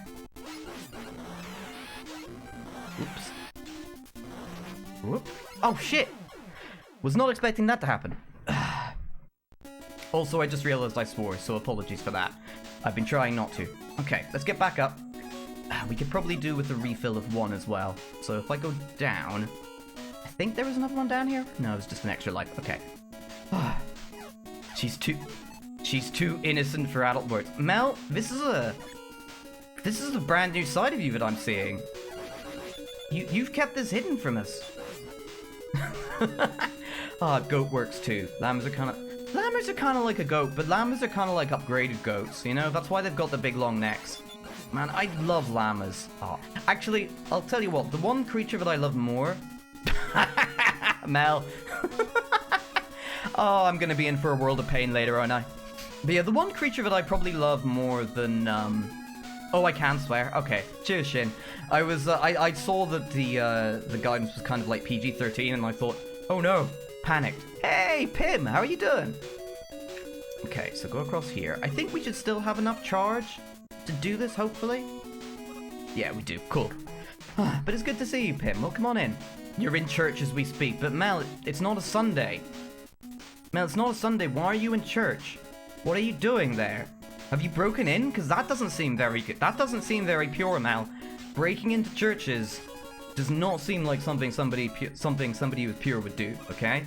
S2: Oops. Whoop. Oh, shit! Was not expecting that to happen. Also, I just realized I swore, so apologies for that. I've been trying not to. Okay, let's get back up. We could probably do with a refill of one as well. So if I go down... I think there was another one down here? No, it's just an extra life. Okay. She's too innocent for adult words. Mel, this is a brand new side of you that I'm seeing. You've kept this hidden from us. Goat works too. Llamas are kind of like a goat, but llamas are kind of like upgraded goats, you know? That's why they've got the big long necks. Man, I love llamas. Oh, actually, I'll tell you what, the one creature that I love more... Mel. Oh, I'm gonna be in for a world of pain later, aren't I? But yeah, the one creature that I probably love more than, Oh, I can swear. Okay. Cheers, Shin. I saw that the guidance was kind of like PG-13, and I thought, oh no, panicked. Hey, Pim, how are you doing? Okay, so go across here. I think we should still have enough charge to do this, hopefully. Yeah, we do. Cool. But it's good to see you, Pim. Well, come on in. You're in church as we speak, but Mel, it's not a Sunday. Mel, it's not a Sunday. Why are you in church? What are you doing there? Have you broken in? Because that doesn't seem very good. That doesn't seem very pure, Mel. breaking into churches does not seem like something somebody who's pure would do, okay?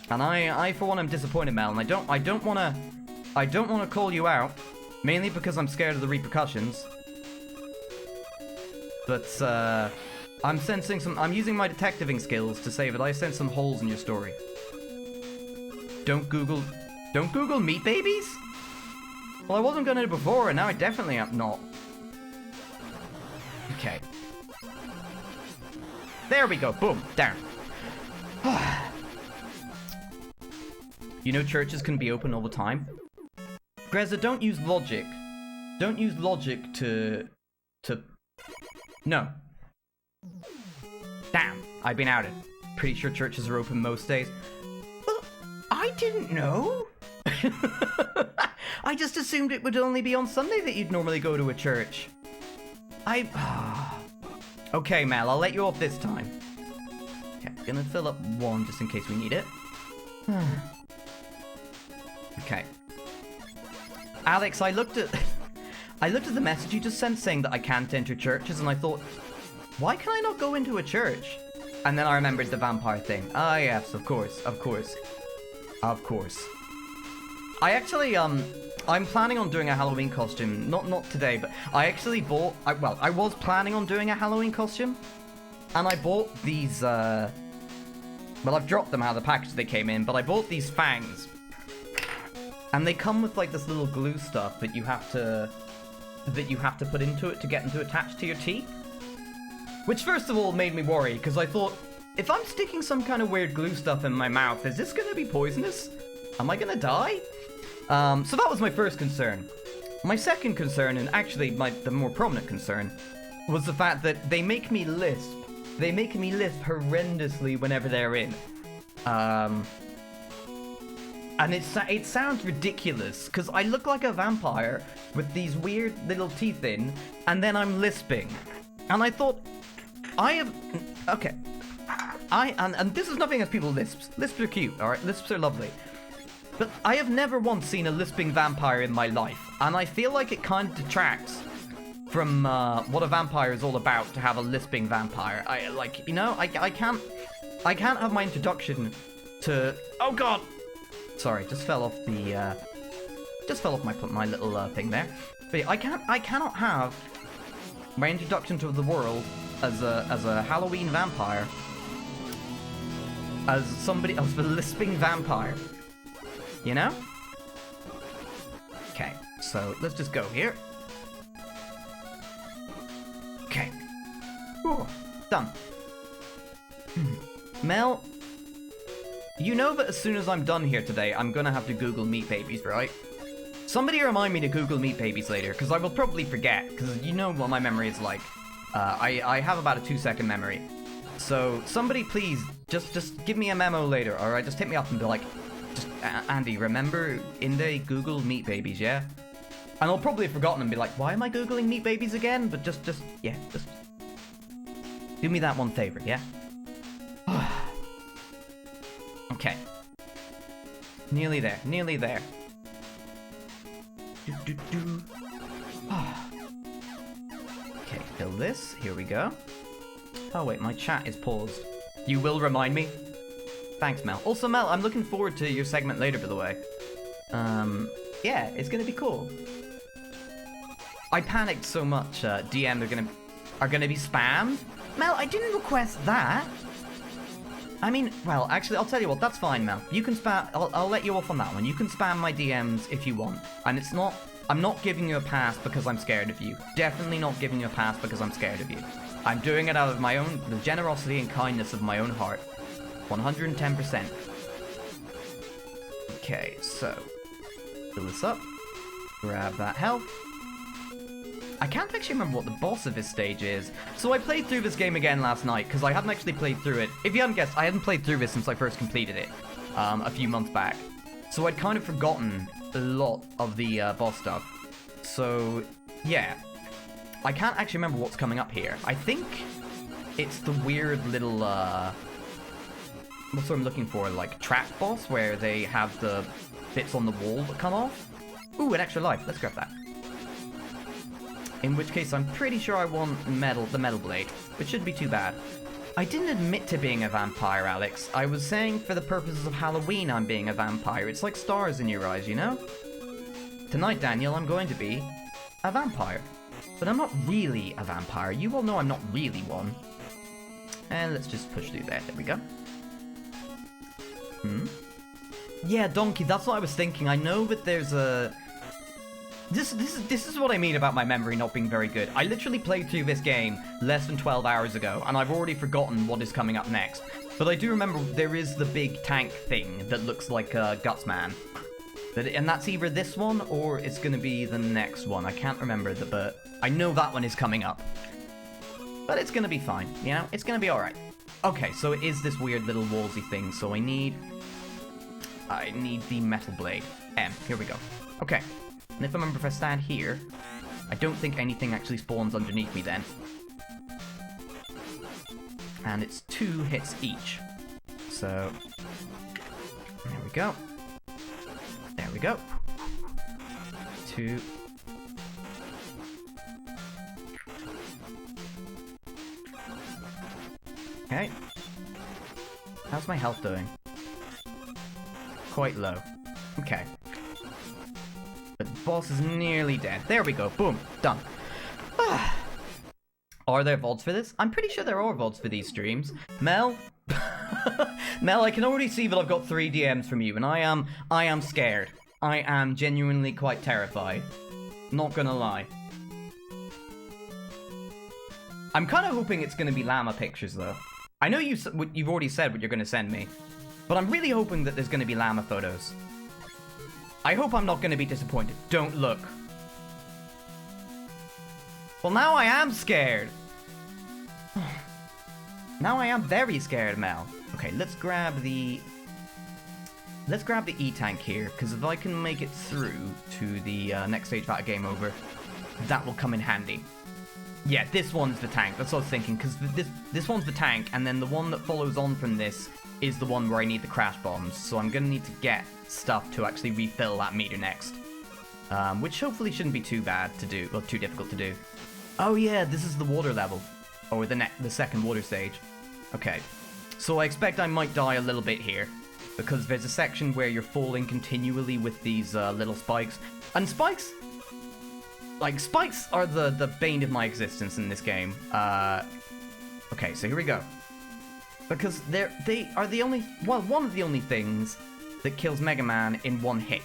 S2: And I for one am disappointed, Mel, and I don't wanna call you out, mainly because I'm scared of the repercussions. But I'm using my detectiving skills to say that I sense some holes in your story. Don't Google meat babies? Well, I wasn't gonna before, and now I definitely am not. Okay. There we go. Boom. Down. You know churches can be open all the time? Greza, don't use logic. Don't use logic to... No. Damn. I've been outed. Pretty sure churches are open most days. Well, I didn't know. I just assumed it would only be on Sunday that you'd normally go to a church. Okay, Mel, I'll let you off this time. Okay, gonna fill up one just in case we need it. Okay. Alex, I looked at the message you just sent saying that I can't enter churches, and I thought, why can I not go into a church? And then I remembered the vampire thing. Ah, yes, of course. I actually, I'm planning on doing a Halloween costume. Not today, but I actually bought... I was planning on doing a Halloween costume. And I bought these, well, I've dropped them out of the package they came in, but I bought these fangs. And they come with, like, this little glue stuff that you have to put into it to get them to attach to your teeth. Which, first of all, made me worry, because I thought, if I'm sticking some kind of weird glue stuff in my mouth, is this going to be poisonous? Am I going to die? So that was my first concern. My second concern, and actually the more prominent concern, was the fact that they make me lisp. They make me lisp horrendously whenever they're in. And it sounds ridiculous, because I look like a vampire with these weird little teeth in, and then I'm lisping. And I thought, okay. And this is nothing against people lisps. Lisps are cute, alright? Lisps are lovely. But I have never once seen a lisping vampire in my life, and I feel like it kind of detracts from what a vampire is all about to have a lisping vampire. I can't have my introduction to... Oh god! Sorry, just fell off my little thing there. But yeah, I cannot have my introduction to the world as a Halloween vampire as a lisping vampire. You know? Okay, so let's just go here. Okay. Ooh, done. Mel, you know that as soon as I'm done here today, I'm gonna have to Google meat babies, right? Somebody remind me to Google meat babies later, because I will probably forget, because you know what my memory is like. I have about a 2-second memory. So, somebody please, just give me a memo later, alright? Just hit me up and be like, Andy, remember Indae Google meat babies, yeah? And I'll probably have forgotten and be like, why am I Googling meat babies again? But just do me that one favor, yeah? Okay. Nearly there. Okay, fill this. Here we go. Oh wait, my chat is paused. You will remind me? Thanks, Mel. Also, Mel, I'm looking forward to your segment later, by the way. Yeah, it's gonna be cool. I panicked so much, DM are gonna be spammed? Mel, I didn't request that. I mean, well, actually, I'll tell you what, that's fine, Mel. You can spam, I'll let you off on that one. You can spam my DMs if you want. And I'm not giving you a pass because I'm scared of you. Definitely not giving you a pass because I'm scared of you. I'm doing it out of the generosity and kindness of my own heart. 110%. Okay, so fill this up. Grab that health. I can't actually remember what the boss of this stage is. So I played through this game again last night, because I hadn't actually played through it. If you hadn't guessed, I hadn't played through this since I first completed it, a few months back. So I'd kind of forgotten a lot of the boss stuff. So, yeah. I can't actually remember what's coming up here. I think it's the weird little, what's what I'm looking for, like, trap boss, where they have the bits on the wall that come off. Ooh, an extra life. Let's grab that. In which case, I'm pretty sure I want the metal blade, which shouldn't be too bad. I didn't admit to being a vampire, Alex. I was saying for the purposes of Halloween I'm being a vampire. It's like stars in your eyes, you know? Tonight, Daniel, I'm going to be a vampire. But I'm not really a vampire. You all know I'm not really one. And let's just push through that. There we go. Yeah, Donkey, that's what I was thinking. I know that there's a... This is what I mean about my memory not being very good. I literally played through this game less than 12 hours ago, and I've already forgotten what is coming up next. But I do remember there is the big tank thing that looks like Gutsman. And that's either this one, or it's going to be the next one. I can't remember, but I know that one is coming up. But it's going to be fine, you know? It's going to be alright. Okay, so it is this weird little wallsy thing, so I need the metal blade. Here we go. Okay. And if I remember, if I stand here, I don't think anything actually spawns underneath me then. And it's 2 hits each. So, there we go. There we go. 2. Okay. How's my health doing? Quite low. Okay. But the boss is nearly dead. There we go. Boom. Done. Are there VODs for this? I'm pretty sure there are VODs for these streams. Mel? Mel, I can already see that I've got 3 DMs from you, and I am scared. I am genuinely quite terrified. Not gonna lie. I'm kind of hoping it's gonna be llama pictures, though. I know you've already said what you're gonna send me, but I'm really hoping that there's gonna be llama photos. I hope I'm not going to be disappointed. Don't look. Well, now I am scared. Now I am very scared, Mel. Okay, let's grab the E-Tank here, because if I can make it through to the next stage without a game over, that will come in handy. Yeah, this one's the tank. That's what I was thinking, because this one's the tank, and then the one that follows on from this is the one where I need the crash bombs. So I'm going to need to get stuff to actually refill that meter next. Which hopefully shouldn't be too bad to do, or too difficult to do. Oh yeah, this is the water level. Or the second water stage. Okay. So I expect I might die a little bit here. Because there's a section where you're falling continually with these little spikes. And spikes... Like, spikes are the bane of my existence in this game. Okay, so here we go. Because they are the only... Well, one of the only things that kills Megaman in one hit.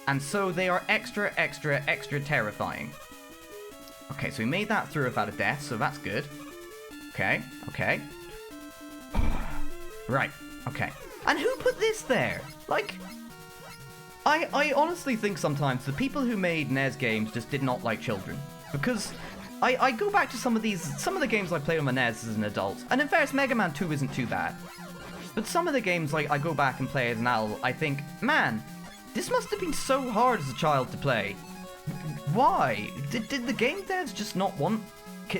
S2: And so they are extra, extra, extra terrifying. Okay, so we made that through without a death, so that's good. Okay, okay. Right, okay. And who put this there? Like... I honestly think sometimes the people who made NES games just did not like children. Because I go back to some of the games I played on my NES as an adult, and in fairness, Mega Man 2 isn't too bad. But some of the games like I go back and play as an adult, I think, man, this must have been so hard as a child to play. Why? Did the game devs just not want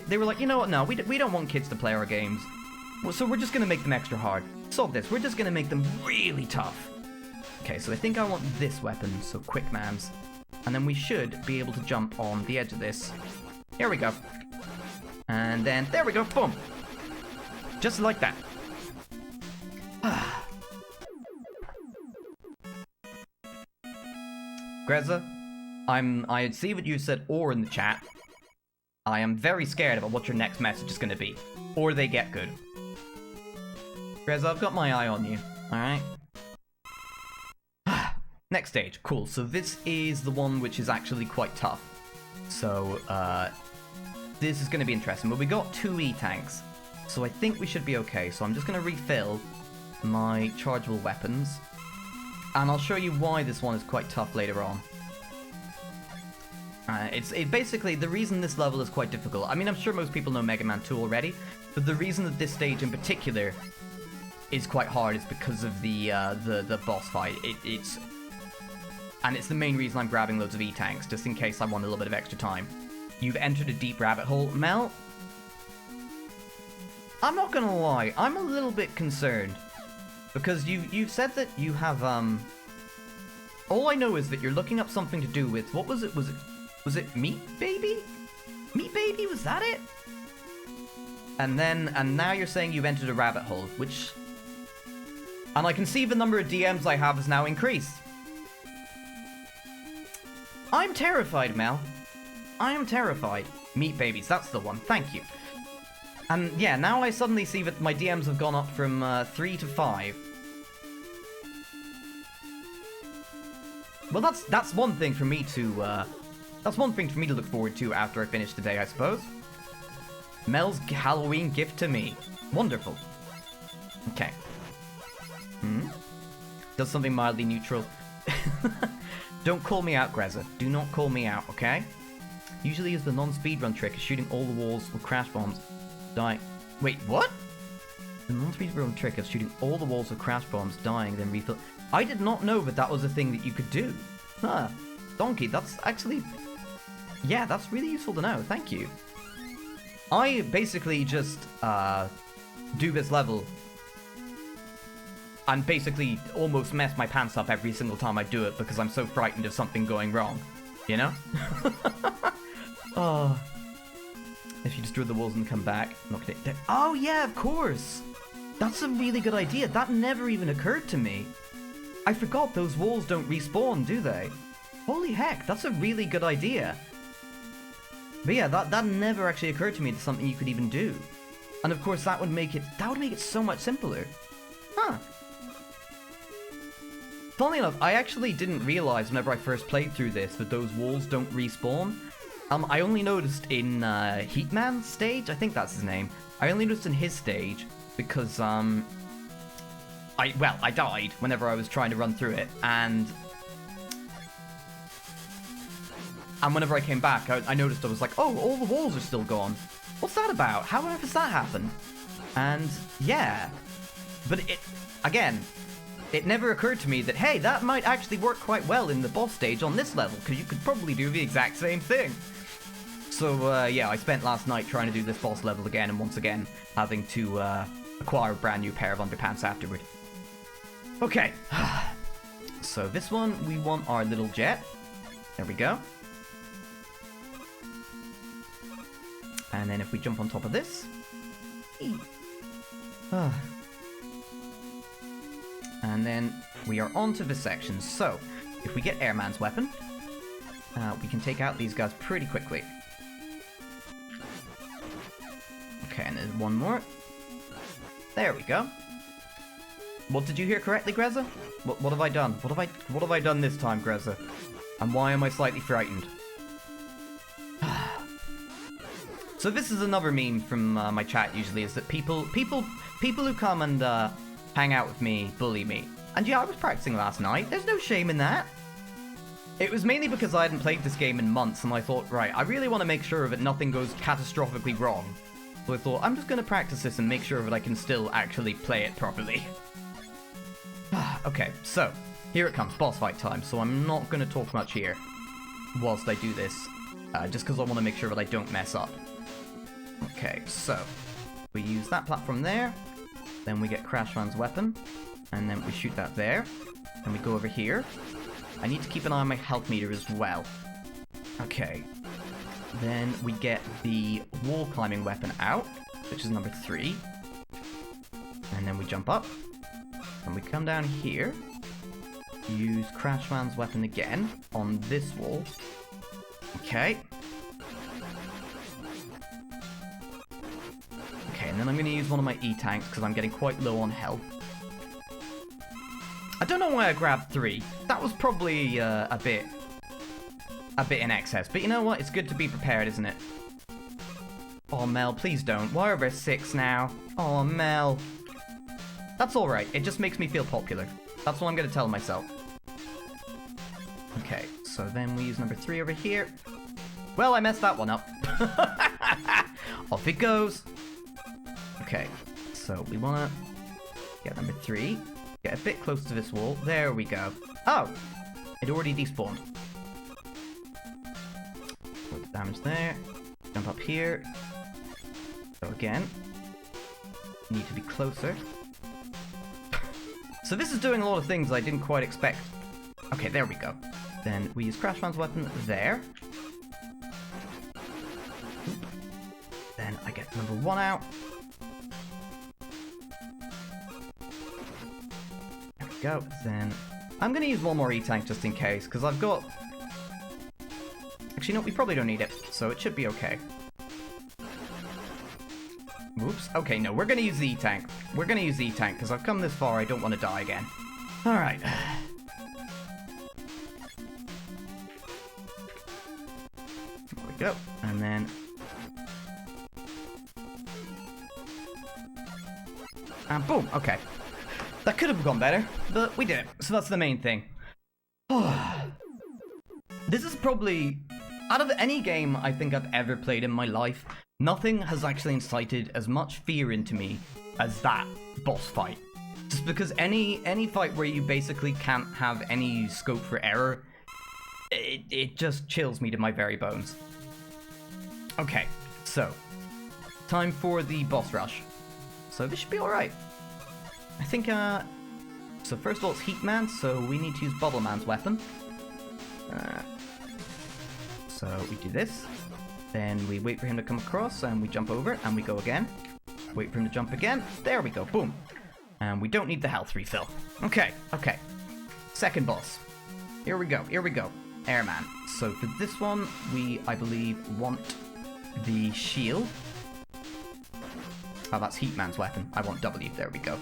S2: they were like, you know what, no, we don't want kids to play our games. Well, so we're just going to make them extra hard. Solve this, we're just going to make them really tough. Okay, so I think I want this weapon, so quick mans. And then we should be able to jump on the edge of this. Here we go. And then, there we go, boom. Just like that. Greza, I see what you said or in the chat. I am very scared about what your next message is going to be. Or they get good. Greza, I've got my eye on you, alright? Next stage, cool. So this is the one which is actually quite tough. So, this is going to be interesting. But we got 2 E-tanks, so I think we should be okay. So I'm just going to refill my chargeable weapons. And I'll show you why this one is quite tough later on. It's basically, the reason this level is quite difficult, I mean, I'm sure most people know Mega Man 2 already, but the reason that this stage in particular is quite hard is because of the boss fight. And it's the main reason I'm grabbing loads of E-tanks, just in case I want a little bit of extra time. You've entered a deep rabbit hole. Mel, I'm not gonna lie, I'm a little bit concerned. Because you've said that you have, all I know is that you're looking up something to do with, what was it? Was it Was it Meat Baby? Meat Baby, was that it? And now you're saying you've entered a rabbit hole, which... And I can see the number of DMs I have has now increased. I'm terrified, Mel. I am terrified. Meat Babies, that's the one, thank you. And yeah, now I suddenly see that my DMs have gone up from 3 to 5. Well, that's one thing for me to look forward to after I finish the day, I suppose. Mel's Halloween gift to me. Wonderful. Okay. Does something mildly neutral. Don't call me out, Grezza. Do not call me out, okay? Usually is the non-speedrun trick of shooting all the walls with crash bombs. Die. Wait, what? The non-speedrun trick of shooting all the walls with crash bombs, dying, then refill. I did not know that was a thing that you could do. Huh. Donkey, that's actually... Yeah, that's really useful to know. Thank you. I basically just do this level and basically almost mess my pants up every single time I do it because I'm so frightened of something going wrong. You know? Oh. If you destroy the walls and come back, knock it down. Oh yeah, of course! That's a really good idea. That never even occurred to me. I forgot those walls don't respawn, do they? Holy heck, that's a really good idea. But yeah, that never actually occurred to me as something you could even do. And of course that would make it so much simpler. Huh. Funnily enough, I actually didn't realize whenever I first played through this that those walls don't respawn. I only noticed in Heatman's stage, I think that's his name. I only noticed in his stage because I died whenever I was trying to run through it, and whenever I came back, I noticed I was like, oh, all the walls are still gone. What's that about? How on earth does that happen? And yeah, but it never occurred to me that, hey, that might actually work quite well in the boss stage on this level, because you could probably do the exact same thing. So, yeah, I spent last night trying to do this boss level again, and once again, having to acquire a brand new pair of underpants afterward. Okay. So this one, we want our little jet. There we go. And then if we jump on top of this... And then we are on to this section. So, if we get Airman's weapon, we can take out these guys pretty quickly. Okay, and there's one more. There we go. What did you hear correctly, Grezza? What have I done? What have I done this time, Grezza? And why am I slightly frightened? So this is another meme from my chat usually, is that people who come and hang out with me bully me. And yeah, I was practicing last night. There's no shame in that. It was mainly because I hadn't played this game in months, and I thought, right, I really want to make sure that nothing goes catastrophically wrong. So I thought, I'm just going to practice this and make sure that I can still actually play it properly. Okay, so, here it comes, boss fight time. So I'm not going to talk much here whilst I do this, just because I want to make sure that I don't mess up. Okay, so, we use that platform there, then we get Crashman's weapon, and then we shoot that there, and we go over here. I need to keep an eye on my health meter as well. Okay, then we get the wall climbing weapon out, which is number 3, and then we jump up, and we come down here, use Crashman's weapon again on this wall. Okay. Okay, and then I'm going to use one of my E-tanks because I'm getting quite low on health. I don't know why I grabbed 3. That was probably a bit in excess. But you know what? It's good to be prepared, isn't it? Oh, Mel, please don't. Why are there 6 now? Oh, Mel. That's alright. It just makes me feel popular. That's what I'm going to tell myself. Okay, so then we use number 3 over here. Well, I messed that one up. Off it goes. Okay, so we want to get number 3. Get a bit close to this wall. There we go. Oh! It already despawned. Damage there. Jump up here. So again. Need to be closer. So this is doing a lot of things I didn't quite expect. Okay, there we go. Then we use Crashman's weapon there. then I get number 1 out. There we go. Then I'm going to use one more E-Tank just in case, because I've got... Actually, no, we probably don't need it, so it should be okay. Oops. Okay, no, we're going to use the E-Tank. We're going to use the E-Tank, because I've come this far, I don't want to die again. Alright. There we go. And then... And boom, okay. That could have gone better, but we did it, so that's the main thing. This is probably... Out of any game I think I've ever played in my life, nothing has actually incited as much fear into me as that boss fight. Just because any fight where you basically can't have any scope for error, it just chills me to my very bones. Okay, so, time for the boss rush. So this should be alright. I think, so first of all it's Heat Man, so we need to use Bubble Man's weapon. So we do this, then we wait for him to come across, and we jump over, and we go again. Wait for him to jump again, there we go, boom. And we don't need the health refill. Okay, okay. Second boss. Here we go, Airman. So for this one, we, I believe, want the shield. Oh, that's Heat Man's weapon. I want W, there we go.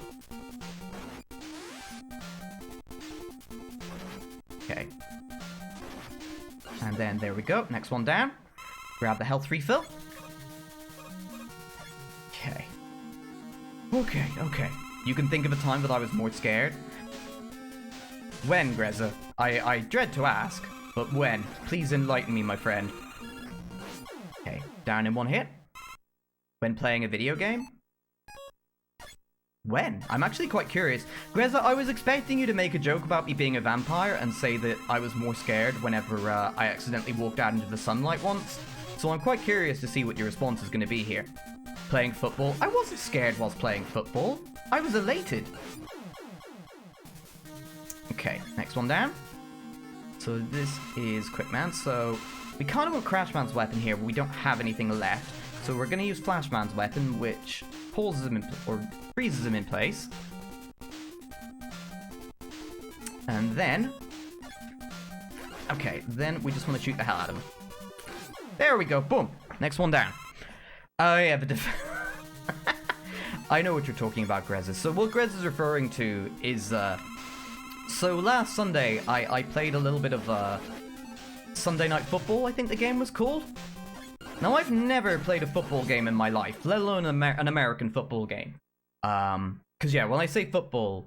S2: Okay. And then there we go, next one down. Grab the health refill. Okay. Okay. You can think of a time that I was more scared? When, Grezza? I dread to ask, but when? Please enlighten me, my friend. Okay, down in one hit. When playing a video game? When? I'm actually quite curious. Grezza, I was expecting you to make a joke about me being a vampire and say that I was more scared whenever I accidentally walked out into the sunlight once. So I'm quite curious to see what your response is going to be here. Playing football? I wasn't scared whilst playing football. I was elated. Okay, next one down. So this is Quick Man. So we kind of want Crash Man's weapon here, but we don't have anything left. So we're going to use Flash Man's weapon, which pauses him or freezes him in place. And then... Okay, then we just want to shoot the hell out of him. There we go, boom. Next one down. Oh yeah, the I know what you're talking about, Grezza. So what Grezza is referring to is, so last Sunday, I played a little bit of, Sunday Night Football, I think the game was called. Now, I've never played a football game in my life, let alone an American football game. Because yeah, when I say football,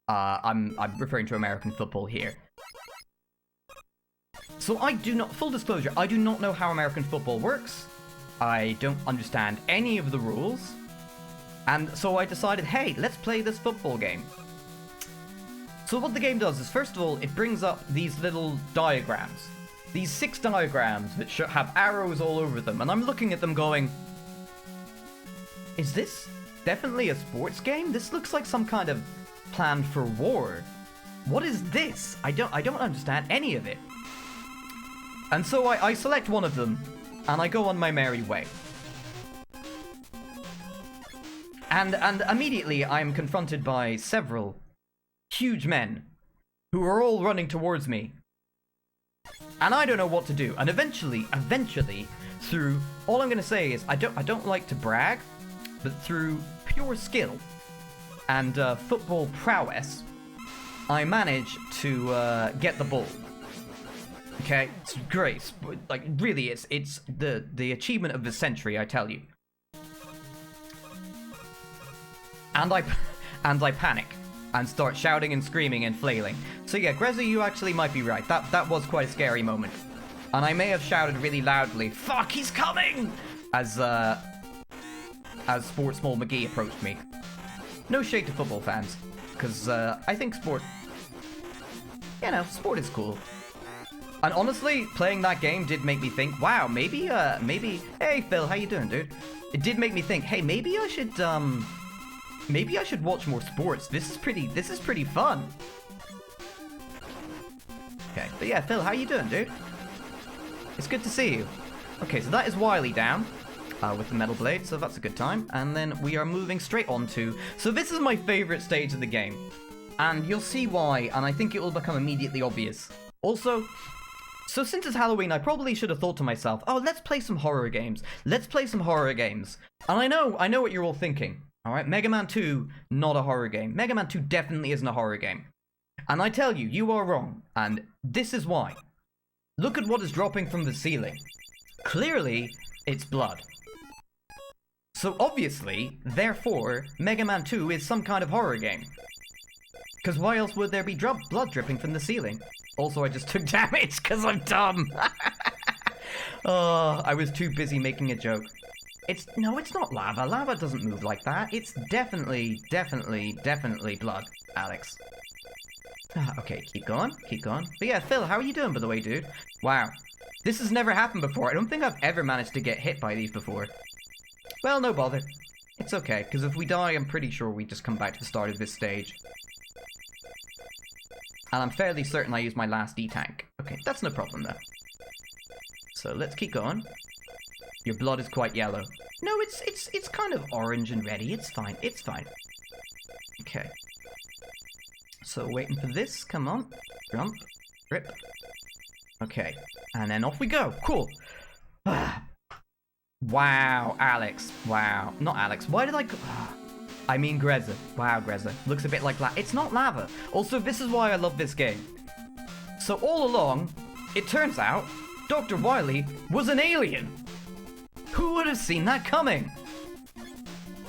S2: I'm referring to American football here. So I do not, full disclosure, I do not know how American football works. I don't understand any of the rules. And so I decided, hey, let's play this football game. So what the game does is, first of all, it brings up these little diagrams. These 6 diagrams that have arrows all over them, and I'm looking at them going, is this definitely a sports game? This looks like some kind of plan for war. What is this? I don't understand any of it. And so I select one of them, and I go on my merry way. And immediately I am confronted by several huge men who are all running towards me. And I don't know what to do. And eventually, through, all I'm going to say is, I don't like to brag, but through pure skill and football prowess, I managed to get the ball. Okay, it's great. Like, really, it's the achievement of the century, I tell you. And I panic and start shouting and screaming and flailing. So yeah, Grezza, you actually might be right. That was quite a scary moment. And I may have shouted really loudly, "Fuck, he's coming!" As Sportsmall McGee approached me. No shade to football fans, because I think sport is cool. And honestly, playing that game did make me think, wow, maybe, hey Phil, how you doing, dude? It did make me think, hey, maybe I should watch more sports. This is pretty fun. Okay, but yeah, Phil, how you doing, dude? It's good to see you. Okay, so that is Wily down. with the metal blade, so that's a good time. And then we are moving straight on to... So this is my favorite stage of the game. And you'll see why, and I think it will become immediately obvious. Also, so since it's Halloween, I probably should have thought to myself, oh, let's play some horror games. Let's play some horror games. And I know what you're all thinking. Alright, Mega Man 2, not a horror game. Mega Man 2 definitely isn't a horror game. And I tell you, you are wrong. And this is why. Look at what is dropping from the ceiling. Clearly, it's blood. So obviously, therefore, Mega Man 2 is some kind of horror game. Because why else would there be blood dripping from the ceiling? Also, I just took damage because I'm dumb. Oh, I was too busy making a joke. No, it's not lava. Lava doesn't move like that. It's definitely blood, Alex. Okay, keep going. But yeah, Phil, how are you doing, by the way, dude? Wow. This has never happened before. I don't think I've ever managed to get hit by these before. Well, no bother. It's okay, because if we die, I'm pretty sure we just come back to the start of this stage. And I'm fairly certain I used my last D-tank. Okay, that's no problem, though. So let's keep going. Your blood is quite yellow. No, it's kind of orange and reddy. It's fine. Okay. So waiting for this. Come on. Jump. Rip. Okay. And then off we go. Cool. Wow, Alex. Wow. Not Alex. Why did I mean Grezza. Wow, Grezza. Looks a bit like lava. It's not lava. Also, this is why I love this game. So all along, it turns out, Dr. Wily was an alien. Who would have seen that coming?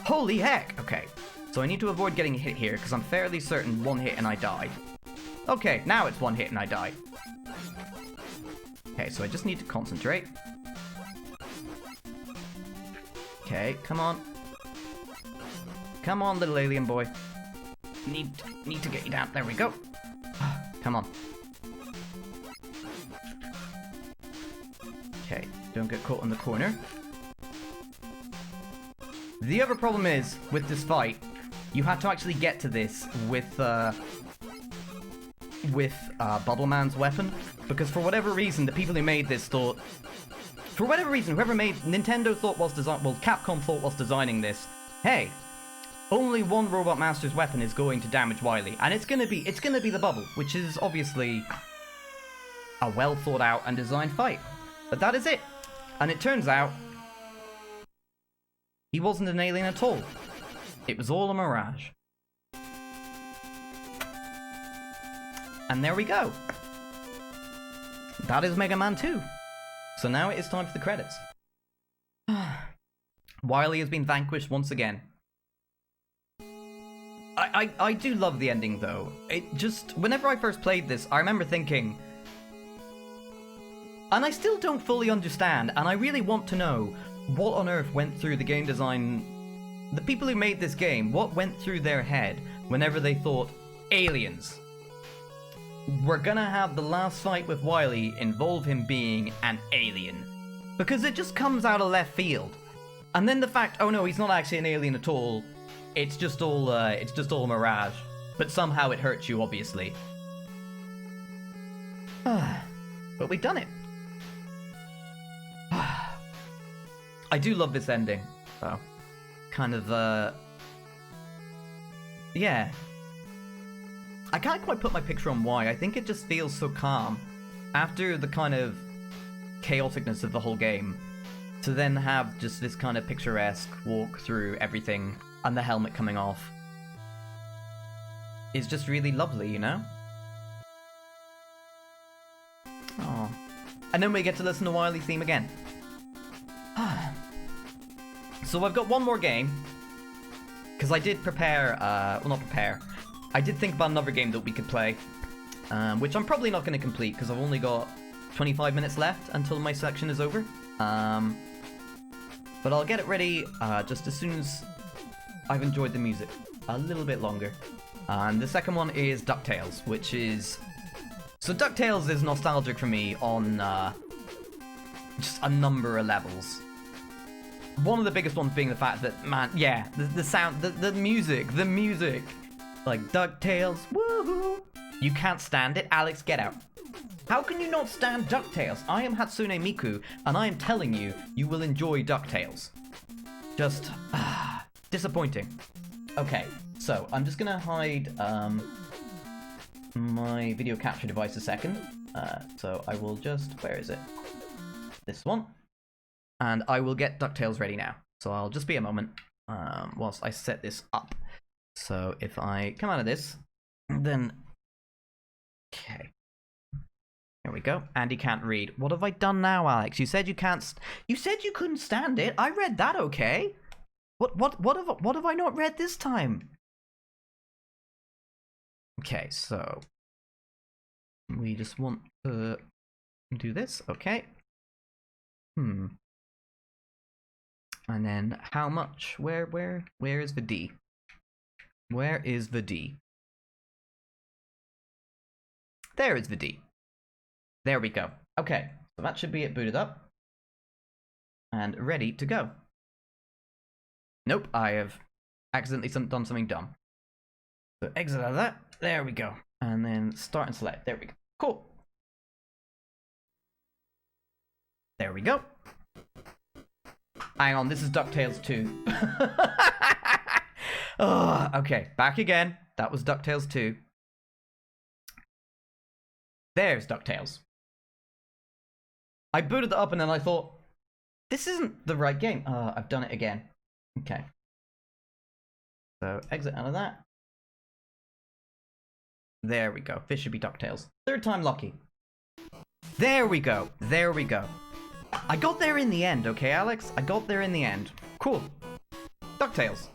S2: Holy heck. Okay. So I need to avoid getting hit here, because I'm fairly certain one hit and I die. Okay, now it's one hit and I die. Okay, so I just need to concentrate. Okay, come on. Come on, little alien boy. Need to get you down. There we go. Come on. Okay, don't get caught in the corner. The other problem is, with this fight, you have to actually get to this with Bubble Man's weapon. Because for whatever reason, the people who made this thought... For whatever reason, Nintendo thought was Capcom thought was designing this, hey, only one Robot Master's weapon is going to damage Wily, and it's gonna be the bubble, which is obviously a well thought out and designed fight. But that is it. And it turns out he wasn't an alien at all. It was all a mirage. And there we go. That is Mega Man 2. So now it is time for the credits. Wily has been vanquished once again. I do love the ending, though. It just... Whenever I first played this, I remember thinking... And I still don't fully understand, and I really want to know what on earth went through the game design... The people who made this game, what went through their head whenever they thought, aliens. We're gonna have the last fight with Wily involve him being an alien. Because it just comes out of left field. And then the fact, oh no, he's not actually an alien at all. It's just all a mirage. But somehow it hurts you, obviously. But we've done it. I do love this ending, though. Kind of, yeah. I can't quite put my picture on why. I think it just feels so calm. After the kind of chaoticness of the whole game, to then have just this kind of picturesque walk through everything, and the helmet coming off, is just really lovely, you know? Oh. And then we get to listen to Wily's theme again. So I've got one more game, because I did prepare, well not prepare, I did think about another game that we could play, which I'm probably not going to complete, because I've only got 25 minutes left until my section is over. But I'll get it ready just as soon as I've enjoyed the music a little bit longer. And the second one is Ducktales, which is... So Ducktales is nostalgic for me on just a number of levels. One of the biggest ones being the fact that, man, yeah, the sound, the music. Like, DuckTales, woohoo! You can't stand it, Alex, get out. How can you not stand DuckTales? I am Hatsune Miku, and I am telling you, you will enjoy DuckTales. Just, disappointing. Okay, so I'm just gonna hide my video capture device a second. So I will just, where is it? This one. And I will get DuckTales ready now. So I'll just be a moment whilst I set this up. So if I come out of this, then... Okay. Here we go. Andy can't read. What have I done now, Alex? You said you can't... You said you couldn't stand it. I read that okay. What have I not read this time? Okay, so... We just want to do this. Okay. And then how much? Where is the D? Where is the D? There is the D. There we go. Okay, so that should be it booted up. And ready to go. Nope, I have accidentally done something dumb. So exit out of that. There we go. And then start and select. There we go. Cool. There we go. Hang on, this is DuckTales 2. Oh, okay, back again. That was DuckTales 2. There's DuckTales. I booted it up and then I thought, this isn't the right game. I've done it again. Okay. So, exit out of that. There we go. This should be DuckTales. Third time lucky. There we go. There we go. I got there in the end, okay, Alex? I got there in the end. Cool. DuckTales.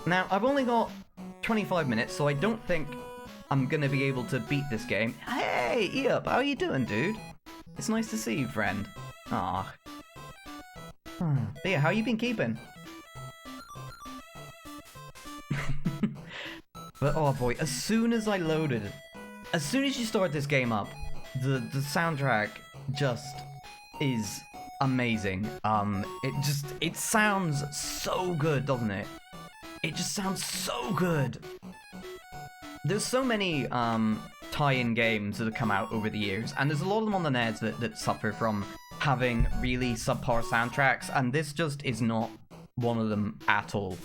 S2: Now, I've only got 25 minutes, so I don't think I'm gonna be able to beat this game. Hey, Eop, how you doing, dude? It's nice to see you, friend. Ah. Yeah, how you been keeping? But, oh boy, as soon as I loaded, as soon as you start this game up, the soundtrack just is amazing. It sounds so good, doesn't it? It just sounds so good. There's so many tie-in games that have come out over the years, and there's a lot of them on the NES that suffer from having really subpar soundtracks, and this just is not one of them at all.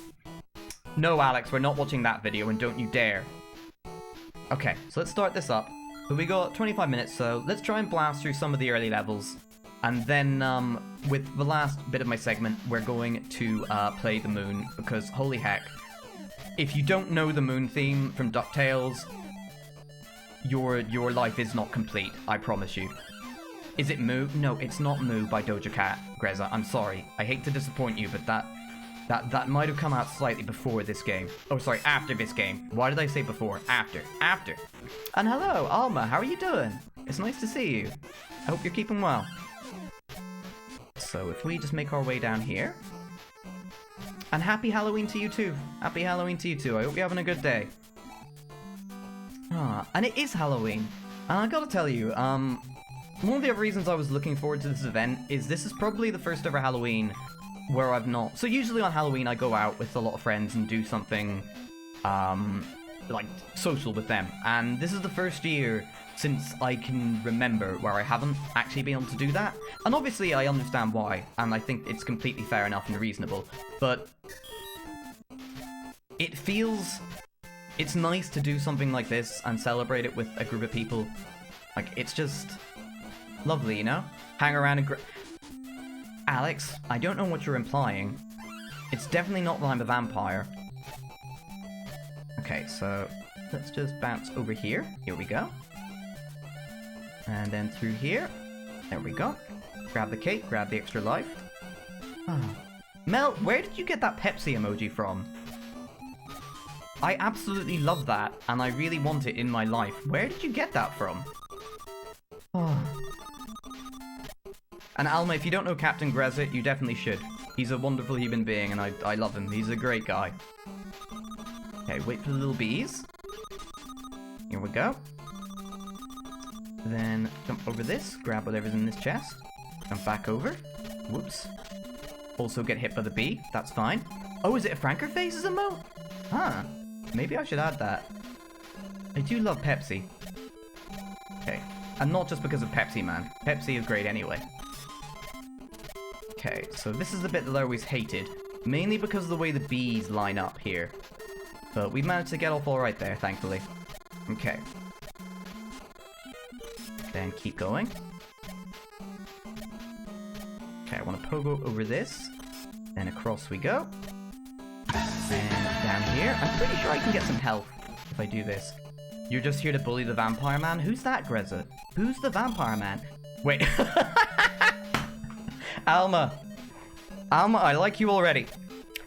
S2: No, Alex, we're not watching that video, and don't you dare. Okay, so let's start this up. So we got 25 minutes, so let's try and blast through some of the early levels. And then, with the last bit of my segment, we're going to play the moon, because holy heck. If you don't know the moon theme from DuckTales, your life is not complete, I promise you. Is it Moo? No, it's not Moo by Doja Cat, Greza. I'm sorry. I hate to disappoint you, but that might have come out slightly before this game. Oh, sorry, after this game. Why did I say before? After. After. And hello, Alma, how are you doing? It's nice to see you. I hope you're keeping well. So if we just make our way down here. And happy Halloween to you too. Happy Halloween to you too. I hope you're having a good day. And it is Halloween. And I gotta tell you, one of the other reasons I was looking forward to this event is this is probably the first ever Halloween where I've not... So usually on Halloween I go out with a lot of friends and do something, like, social with them. And this is the first year since I can remember where I haven't actually been able to do that. And obviously I understand why, and I think it's completely fair enough and reasonable. But it feels... It's nice to do something like this and celebrate it with a group of people. Like, it's just... lovely, you know? Hang around and... Alex, I don't know what you're implying. It's definitely not that I'm a vampire. Okay, so let's just bounce over here. Here we go. And then through here. There we go. Grab the cake, grab the extra life. Oh. Mel, where did you get that Pepsi emoji from? I absolutely love that, and I really want it in my life. Where did you get that from? Oh. And Alma, if you don't know Captain Grezit, you definitely should. He's a wonderful human being, and I love him. He's a great guy. Okay, wait for the little bees. Here we go. Then jump over this, grab whatever's in this chest. Jump back over. Whoops. Also get hit by the bee. That's fine. Oh, is it a Franker Faces emote? Huh. Maybe I should add that. I do love Pepsi. Okay, And not just because of Pepsi Man. Pepsi is great anyway. Okay, so this is the bit that I always hated. Mainly because of the way the bees line up here. But we managed to get off alright there, thankfully. Okay. Then keep going. Okay, I want to pogo over this. Then across we go. And down here. I'm pretty sure I can get some health if I do this. You're just here to bully the vampire man? Who's that, Greza? Who's the vampire man? Wait. Alma. Alma, I like you already.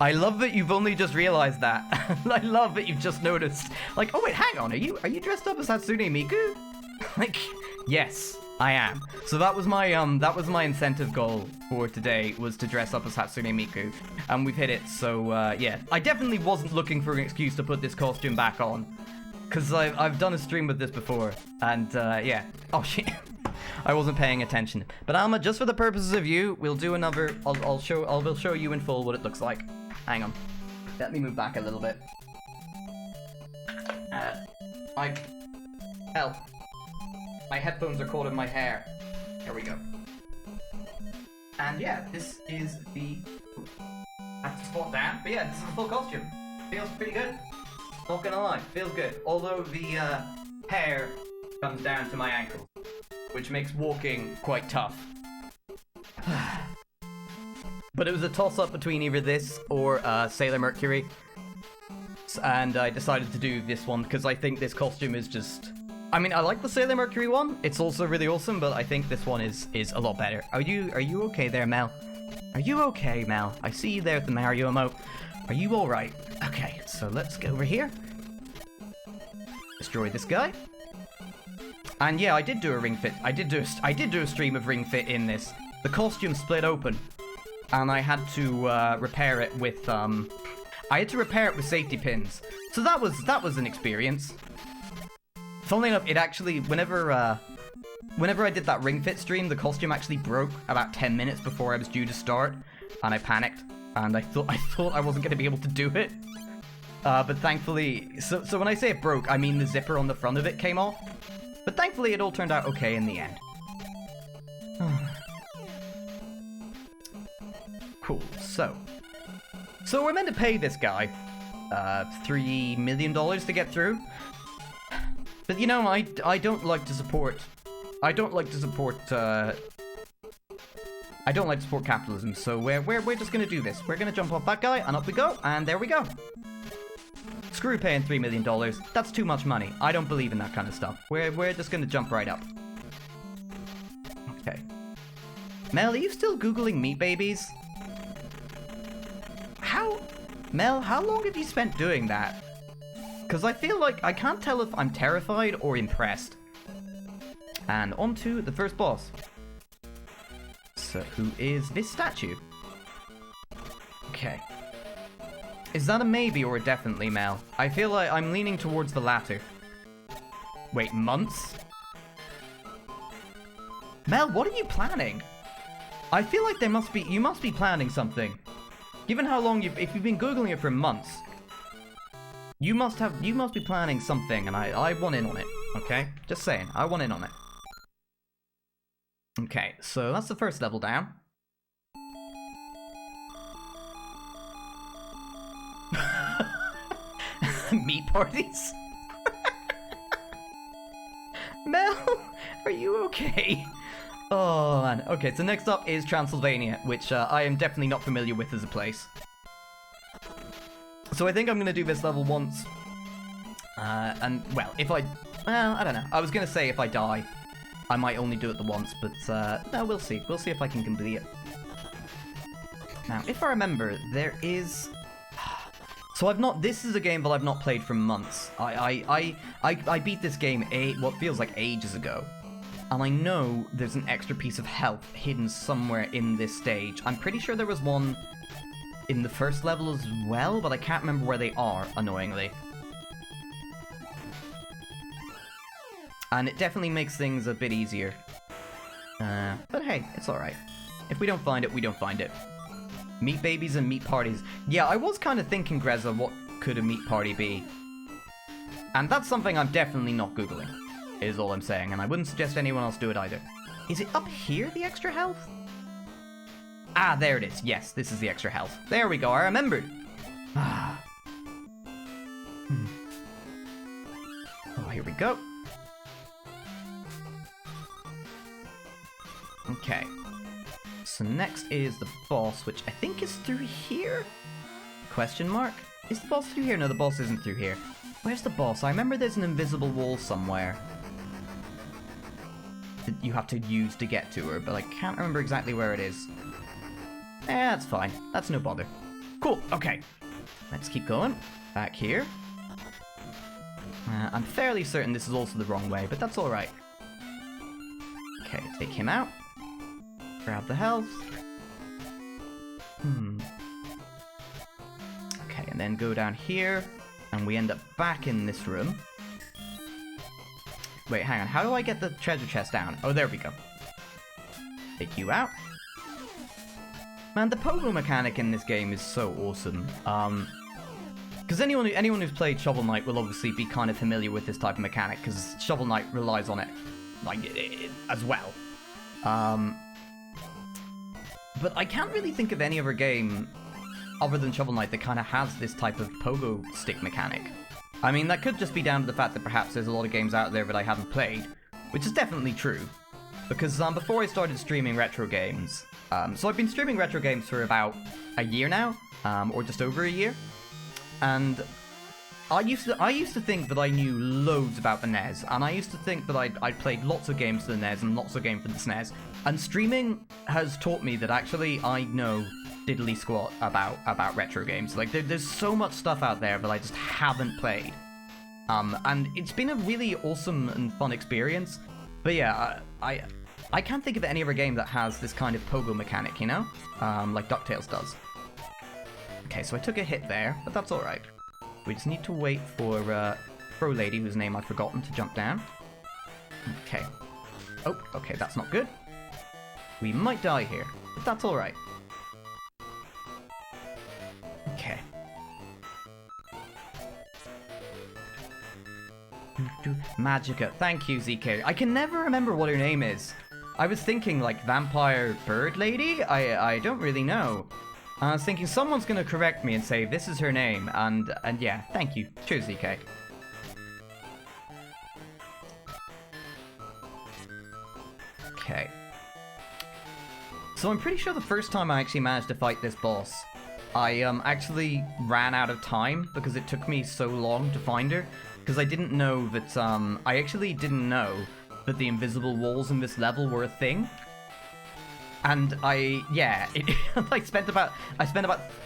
S2: I love that you've only just realized that. I love that you've just noticed. Like, oh wait, hang on. Are you dressed up as Hatsune Miku? Like, yes, I am. So that was my incentive goal for today, was to dress up as Hatsune Miku, and we've hit it. So yeah, I definitely wasn't looking for an excuse to put this costume back on, because I've done a stream with this before, and yeah. Oh shit. I wasn't paying attention. But Alma, just for the purposes of you, we'll do another. I'll show you in full what it looks like. Hang on. Let me move back a little bit. Help. My headphones are caught in my hair. There we go. And yeah, this is the. I have to squat down. But yeah, this is the full costume. Feels pretty good. Not gonna lie, feels good. Although the hair comes down to my ankles, which makes walking quite tough. But it was a toss-up between either this or Sailor Mercury. And I decided to do this one because I think this costume is just... I mean, I like the Sailor Mercury one. It's also really awesome, but I think this one is a lot better. Are you okay there, Mel? Are you okay, Mel? I see you there with the Mario emote. Are you alright? Okay, so let's go over here. Destroy this guy. And yeah, I did do a ring fit. I did do a stream of ring fit in this. The costume split open, and I had to repair it with safety pins. So that was an experience. Funnily enough, it actually whenever I did that ring fit stream, the costume actually broke about 10 minutes before I was due to start, and I panicked, and I thought I wasn't going to be able to do it. But thankfully, so when I say it broke, I mean the zipper on the front of it came off. But thankfully, it all turned out okay in the end. Cool. So we're meant to pay this guy $3 million to get through. But you know, I don't like to support capitalism. So we're just gonna do this. We're gonna jump off that guy, and up we go, and there we go. Screw paying $3 million. That's too much money. I don't believe in that kind of stuff. We're just gonna jump right up. Okay. Mel, are you still Googling meat babies? Mel, how long have you spent doing that? Because I feel like I can't tell if I'm terrified or impressed. And on to the first boss. So, who is this statue? Okay. Is that a maybe or a definitely, Mel? I feel like I'm leaning towards the latter. Wait, months? Mel, what are you planning? I feel like you must be planning something. Given how long if you've been Googling it for months, you must be planning something, and I want in on it, okay? Just saying, I want in on it. Okay, so that's the first level down. Meat parties? Mel, are you okay? Oh man. Okay, so next up is Transylvania, which I am definitely not familiar with as a place. So I think I'm gonna do this level once. And well, I don't know. I was gonna say if I die, I might only do it the once, but no, we'll see. We'll see if I can complete it. Now, if I remember, there is. So this is a game that I've not played for months. I beat this game what feels like ages ago. And I know there's an extra piece of health hidden somewhere in this stage. I'm pretty sure there was one in the first level as well, but I can't remember where they are, annoyingly. And it definitely makes things a bit easier. But hey, it's alright. If we don't find it, we don't find it. Meat babies and meat parties. Yeah, I was kind of thinking, Greza, what could a meat party be? And that's something I'm definitely not Googling. is all I'm saying, and I wouldn't suggest anyone else do it either. Is it up here, the extra health? Ah, there it is. Yes, this is the extra health. There we go, I remembered. Ah. Oh, here we go. Okay. So next is the boss, which I think is through here? Question mark? Is the boss through here? No, the boss isn't through here. Where's the boss? I remember there's an invisible wall somewhere that you have to use to get to her, but I can't remember exactly where it is. That's fine. That's no bother. Cool, okay. Let's keep going. Back here. I'm fairly certain this is also the wrong way, but that's alright. Okay, take him out. Grab the health. Okay, and then go down here, and we end up back in this room. Wait, hang on. How do I get the treasure chest down? Oh, there we go. Take you out. Man, the pogo mechanic in this game is so awesome. Because anyone who's played Shovel Knight will obviously be kind of familiar with this type of mechanic, because Shovel Knight relies on it, like, as well. But I can't really think of any other game other than Shovel Knight that kind of has this type of pogo stick mechanic. I mean, that could just be down to the fact that perhaps there's a lot of games out there that I haven't played, which is definitely true. Because before I started streaming retro games, so I've been streaming retro games for about a year now, or just over a year, and I used to think that I knew loads about the NES, and I used to think that I'd played lots of games for the NES and lots of games for the SNES, and streaming has taught me that actually I know diddly squat about retro games. Like, there's so much stuff out there that I just haven't played. And it's been a really awesome and fun experience. But yeah, I can't think of any other game that has this kind of pogo mechanic, you know? Like Ducktales does. Okay, so I took a hit there, but that's alright. We just need to wait for Pro Lady, whose name I've forgotten, to jump down. Okay. Oh, okay, that's not good. We might die here, but that's alright. Okay. Magica. Thank you, ZK. I can never remember what her name is. I was thinking, like, Vampire Bird Lady? I don't really know. I was thinking someone's gonna correct me and say this is her name, and yeah, thank you. Cheers, ZK. Okay. So I'm pretty sure the first time I actually managed to fight this boss, I actually ran out of time because it took me so long to find her. Because I didn't know that, I actually didn't know that the invisible walls in this level were a thing. And I spent about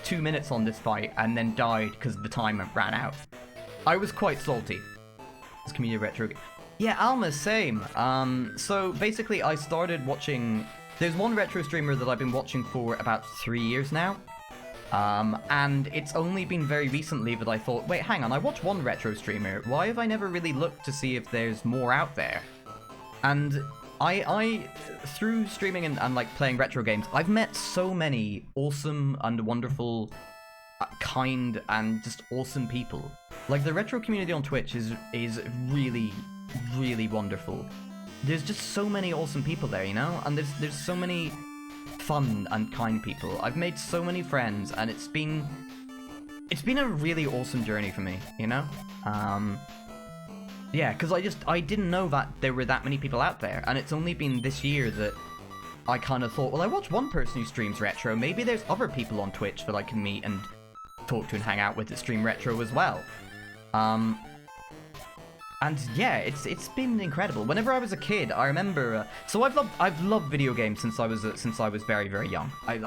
S2: 2 minutes on this fight and then died because the time ran out. I was quite salty. This community retro. Yeah, Alma, same. So basically I started watching, there's one retro streamer that I've been watching for about 3 years now. And it's only been very recently that I thought, wait, hang on, I watch one retro streamer, why have I never really looked to see if there's more out there? And I through streaming and like playing retro games, I've met so many awesome and wonderful, kind and just awesome people. Like, the retro community on Twitch is really, really wonderful. There's just so many awesome people there, you know? And there's so many fun and kind people. I've made so many friends, and it's been a really awesome journey for me, you know? Yeah, because I didn't know that there were that many people out there, and it's only been this year that I kind of thought, well, I watch one person who streams retro, maybe there's other people on Twitch that I can meet and talk to and hang out with that stream retro as well. And yeah, it's been incredible. Whenever I was a kid, I remember. So I've loved video games since I was very, very young. I've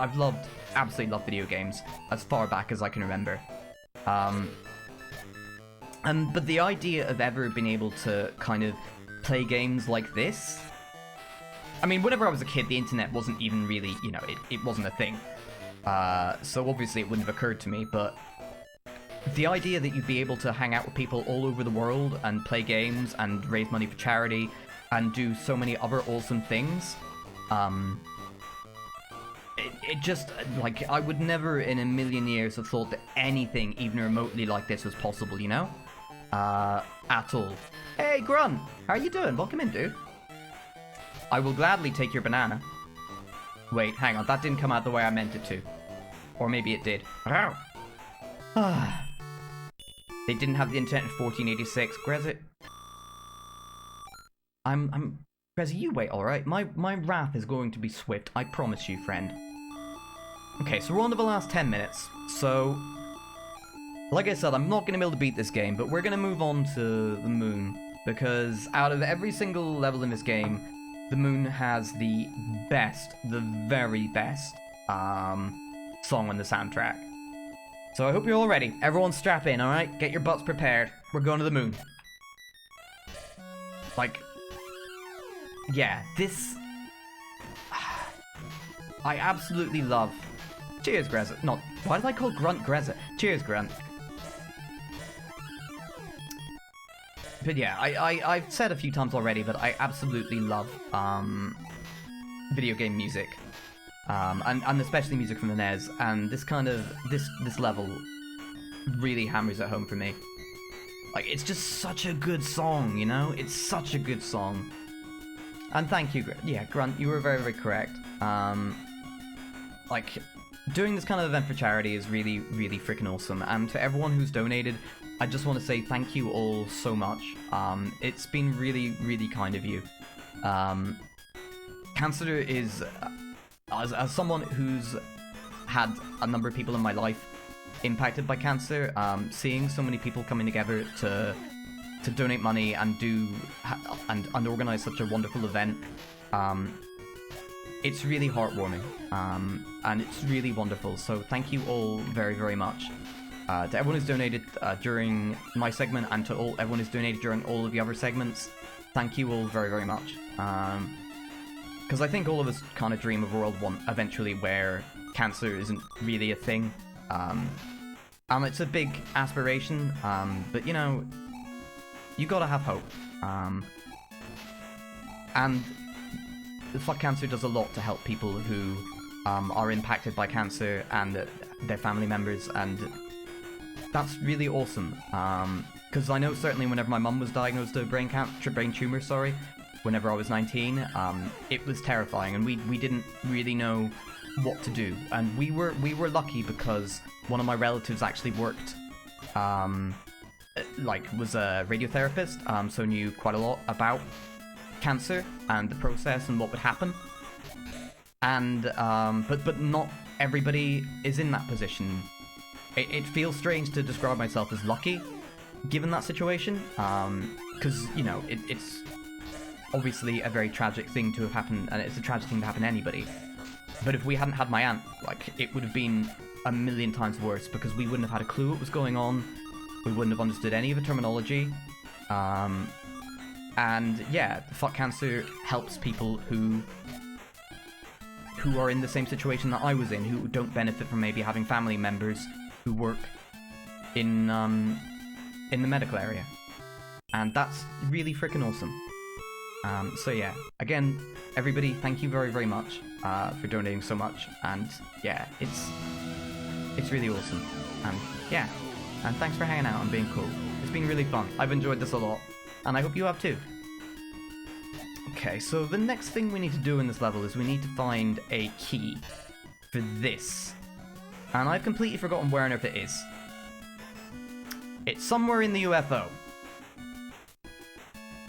S2: absolutely loved video games as far back as I can remember. But the idea of ever being able to kind of play games like this. I mean, whenever I was a kid, the internet wasn't even really, you know, it wasn't a thing. So obviously it wouldn't have occurred to me, but the idea that you'd be able to hang out with people all over the world and play games and raise money for charity and do so many other awesome things, it just, like, I would never in a million years have thought that anything even remotely like this was possible, you know? At all. Hey, Hey, Grunt! How are you doing? Welcome in, dude. I will gladly take your banana. Wait, hang on. That didn't come out the way I meant it to. Or maybe it did. They didn't have the internet in 1486. Grezit. Grezzy, you wait, alright? My wrath is going to be swift. I promise you, friend. Okay, so we're on to the last 10 minutes. So, like I said, I'm not going to be able to beat this game, but we're going to move on to the moon. Because out of every single level in this game, the moon has the best, the very best, song on the soundtrack. So I hope you're all ready. Everyone strap in, alright? Get your butts prepared. We're going to the moon. Like, yeah, this... I absolutely love... Cheers, Grezza. Not... Why did I call Grunt Grezza? Cheers, Grunt. But yeah, I've said a few times already, but I absolutely love video game music. And especially music from the NES, and this kind of, this level really hammers it home for me. Like, it's just such a good song, you know? It's such a good song. And thank you, yeah, Grunt, you were very, very correct. Like, doing this kind of event for charity is really, really freaking awesome, and to everyone who's donated, I just want to say thank you all so much. It's been really, really kind of you. Cancer is... As someone who's had a number of people in my life impacted by cancer, seeing so many people coming together to donate money and and organize such a wonderful event, it's really heartwarming, and it's really wonderful. So thank you all very, very much. To everyone who's donated during my segment, and to everyone who's donated during all of the other segments, thank you all very, very much. Because I think all of us kind of dream of a world eventually where cancer isn't really a thing. It's a big aspiration, but you know, you gotta have hope. And Fuck Cancer does a lot to help people who are impacted by cancer and their family members, and that's really awesome. Because I know certainly whenever my mum was diagnosed with brain tumor, whenever I was 19, it was terrifying, and we didn't really know what to do. And we were lucky because one of my relatives actually worked, was a radiotherapist, so knew quite a lot about cancer and the process and what would happen. And but not everybody is in that position. It feels strange to describe myself as lucky, given that situation, because you know it's obviously a very tragic thing to have happened, and it's a tragic thing to happen to anybody. But if we hadn't had my aunt, like, it would have been a million times worse, because we wouldn't have had a clue what was going on, we wouldn't have understood any of the terminology, and yeah, Fuck Cancer helps people who are in the same situation that I was in, who don't benefit from maybe having family members who work in the medical area. And that's really freaking awesome. So yeah, again, everybody, thank you very, very much for donating so much, and yeah, it's really awesome. And yeah, and thanks for hanging out and being cool. It's been really fun. I've enjoyed this a lot, and I hope you have too. Okay, so the next thing we need to do in this level is we need to find a key for this. And I've completely forgotten where on earth it is. It's somewhere in the UFO.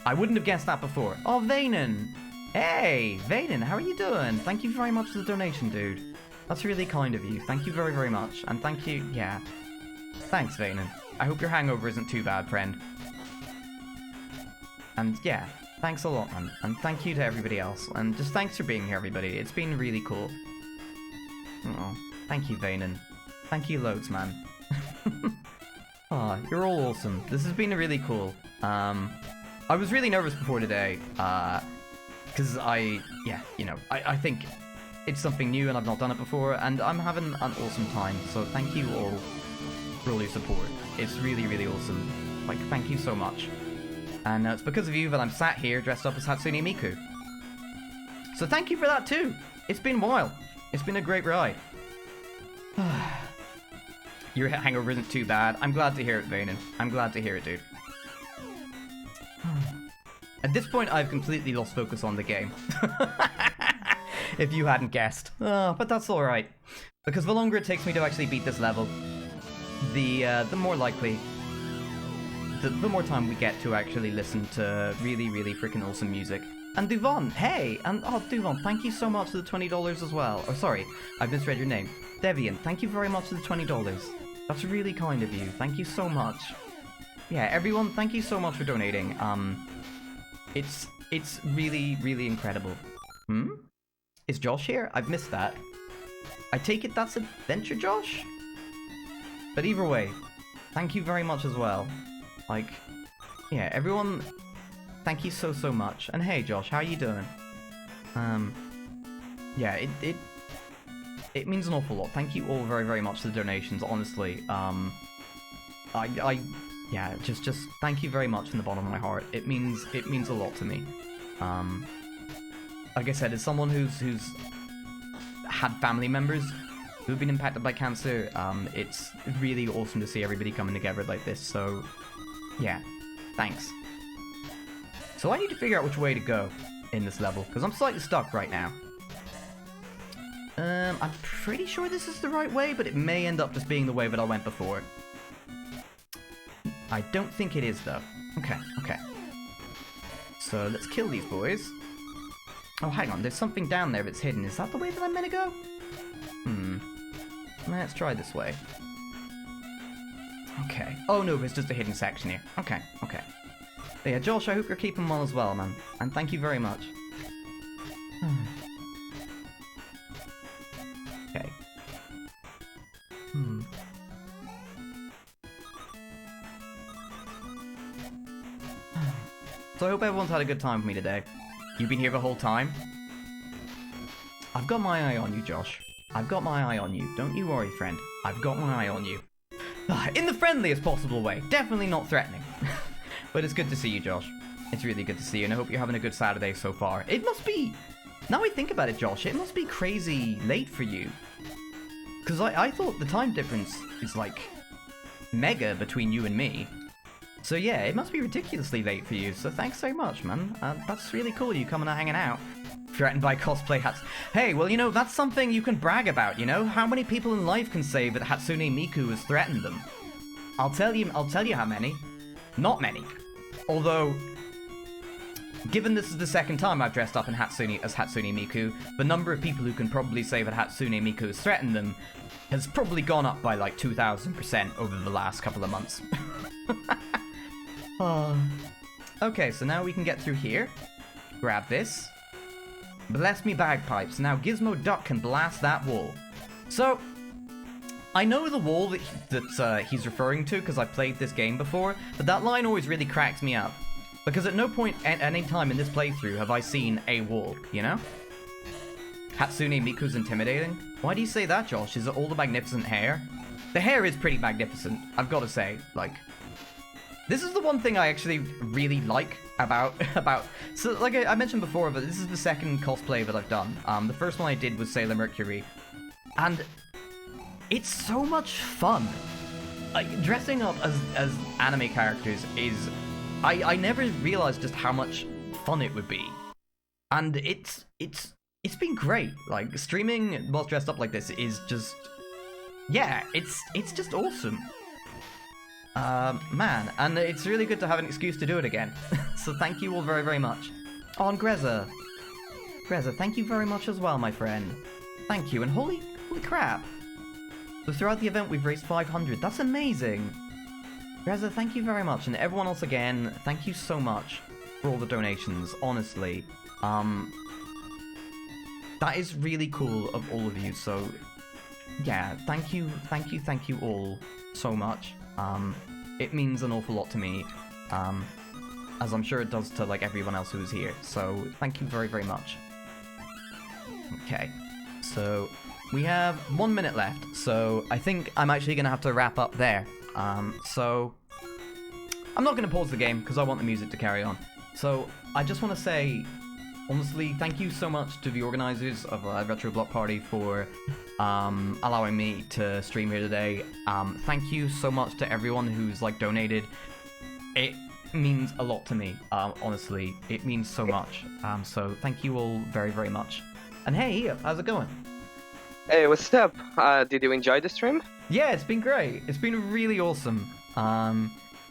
S2: I wouldn't have guessed that before. Oh, Vanen! Hey, Vanen, how are you doing? Thank you very much for the donation, dude. That's really kind of you. Thank you very, very much. And thank you, yeah. Thanks, Vanen. I hope your hangover isn't too bad, friend. And yeah, thanks a lot, man. And thank you to everybody else. And just thanks for being here, everybody. It's been really cool. Oh, thank you, Vanen. Thank you loads, man. Aw, you're all awesome. This has been really cool. I was really nervous before today, because I think it's something new and I've not done it before, and I'm having an awesome time, so thank you all for all your support. It's really, really awesome. Like, thank you so much. And it's because of you that I'm sat here dressed up as Hatsune Miku. So thank you for that too. It's been a while. It's been a great ride. Your hangover isn't too bad. I'm glad to hear it, Vanen. I'm glad to hear it, dude. At this point, I've completely lost focus on the game. If you hadn't guessed. But that's alright. Because the longer it takes me to actually beat this level, the more likely... The more time we get to actually listen to really, really freaking awesome music. And Duvon, hey! And, oh, Duvon, thank you so much for the $20 as well. Oh, sorry, I've misread your name. Devian, thank you very much for the $20. That's really kind of you. Thank you so much. Yeah, everyone, thank you so much for donating. It's really, really incredible. Is Josh here? I've missed that. I take it that's Adventure Josh? But either way, thank you very much as well. Like, yeah, everyone, thank you so, so much. And hey, Josh, how are you doing? Yeah, it means an awful lot. Thank you all very, very much for the donations, honestly. Yeah, just thank you very much from the bottom of my heart. It means a lot to me. Like I said, as someone who's had family members who've been impacted by cancer, it's really awesome to see everybody coming together like this. So, yeah, thanks. So I need to figure out which way to go in this level, because I'm slightly stuck right now. I'm pretty sure this is the right way, but it may end up just being the way that I went before. I don't think it is, though. Okay. So let's kill these boys. Oh, hang on, there's something down there that's hidden. Is that the way that I'm meant to go? Let's try this way. Okay. Oh no, there's just a hidden section here. Okay. But yeah, Josh, I hope you're keeping well as well, man. And thank you very much. Okay. So I hope everyone's had a good time with me today. You've been here the whole time? I've got my eye on you, Josh. I've got my eye on you. Don't you worry, friend. I've got my eye on you. In the friendliest possible way. Definitely not threatening. But it's good to see you, Josh. It's really good to see you, and I hope you're having a good Saturday so far. It must be... Now I think about it, Josh, it must be crazy late for you. Because I thought the time difference is, like, mega between you and me. So yeah, it must be ridiculously late for you, so thanks so much, man. That's really cool, you coming and hanging out. Threatened by cosplay hats. Hey, well, you know, that's something you can brag about, you know? How many people in life can say that Hatsune Miku has threatened them? I'll tell you how many. Not many. Although, given this is the second time I've dressed up in Hatsune Miku, the number of people who can probably say that Hatsune Miku has threatened them has probably gone up by like 2,000% over the last couple of months. Okay, so now we can get through here. Grab this. Bless me bagpipes. Now Gizmo Duck can blast that wall. So, I know the wall that he's referring to because I've played this game before, but that line always really cracks me up. Because at no point at any time in this playthrough have I seen a wall, you know? Hatsune Miku's intimidating? Why do you say that, Josh? Is it all the magnificent hair? The hair is pretty magnificent, I've got to say. Like, this is the one thing I actually really like about so like I mentioned before, but this is the second cosplay that I've done. The first one I did was Sailor Mercury, and it's so much fun. Like, dressing up as anime characters is, I never realized just how much fun it would be, and it's been great. Like, streaming while dressed up like this is just, yeah, it's just awesome. Man, and it's really good to have an excuse to do it again. So thank you all very, very much. Oh, and Greza, thank you very much as well, my friend. Thank you, and holy crap. So throughout the event, we've raised 500. That's amazing. Greza, thank you very much, and everyone else again, thank you so much for all the donations, honestly. That is really cool of all of you, so yeah, thank you all so much. It means an awful lot to me, as I'm sure it does to, like, everyone else who is here, so thank you very, very much. Okay, so we have 1 minute left, so I think I'm actually gonna have to wrap up there. So I'm not gonna pause the game, because I want the music to carry on. So I just want to say, honestly, thank you so much to the organizers of Retro Block Party for allowing me to stream here today. Thank you so much to everyone who's, like, donated. It means a lot to me. Honestly, it means so much. So thank you all very, very much. And hey, how's it going?
S3: Hey, what's up? Did you enjoy the stream?
S2: Yeah, it's been great. It's been really awesome. A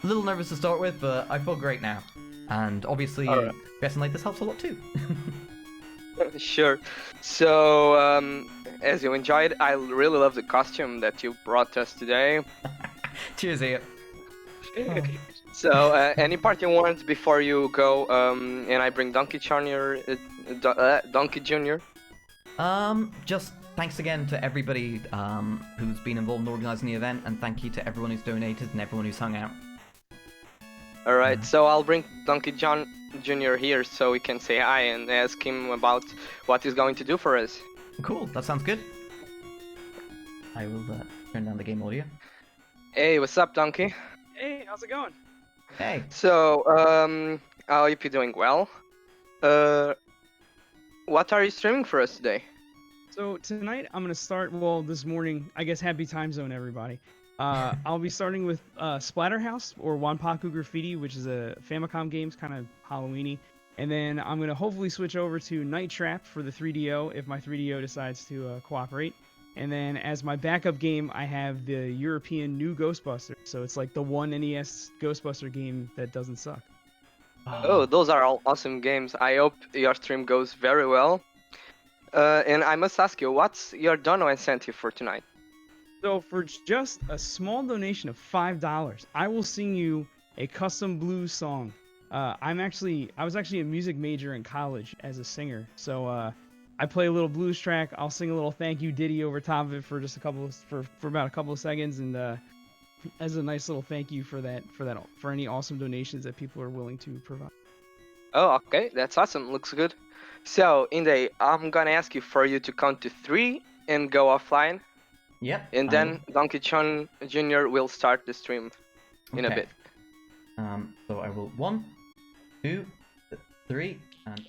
S2: little nervous to start with, but I feel great now. And obviously,
S3: Alright.
S2: guessing like this helps a lot too.
S3: Sure. So, as you enjoyed, I really love the costume that you brought us today.
S2: Cheers, Ian.
S3: So, any parting words before you go? And I bring Donkey Junior. Donkey Junior.
S2: Just thanks again to everybody who's been involved in organising the event, and thank you to everyone who's donated and everyone who's hung out.
S3: All right. So I'll bring Donkey Junior here so we can say hi and ask him about what he's going to do for us.
S2: Cool, that sounds good. I will turn down the game audio.
S3: Hey, what's up, Donkey?
S4: Hey, how's it going?
S2: Hey.
S3: So, I hope you're doing well. What are you streaming for us today?
S4: So tonight I'm gonna start. Well, this morning, I guess. Happy time zone, everybody. I'll be starting with Splatterhouse or Wanpaku Graffiti, which is a Famicom games, kind of Halloweeny. And then I'm gonna hopefully switch over to Night Trap for the 3DO if my 3DO decides to cooperate. And then as my backup game, I have the European New Ghostbusters. So it's like the one NES Ghostbuster game that doesn't suck.
S3: Oh, those are all awesome games. I hope your stream goes very well. And I must ask you, what's your dono incentive for tonight?
S4: So for just a small donation of $5, I will sing you a custom blues song. I was actually a music major in college as a singer. So I play a little blues track. I'll sing a little thank you ditty over top of it for just for about a couple of seconds, and as a nice little thank you for any awesome donations that people are willing to provide.
S3: Oh, okay, that's awesome. Looks good. So, Indae, I'm gonna ask you for you to count to 3 and go offline.
S2: Yep.
S3: And then Donkey Jr. will start the stream in a
S2: Okay.
S3: bit.
S2: So I will 1, 2, 3, and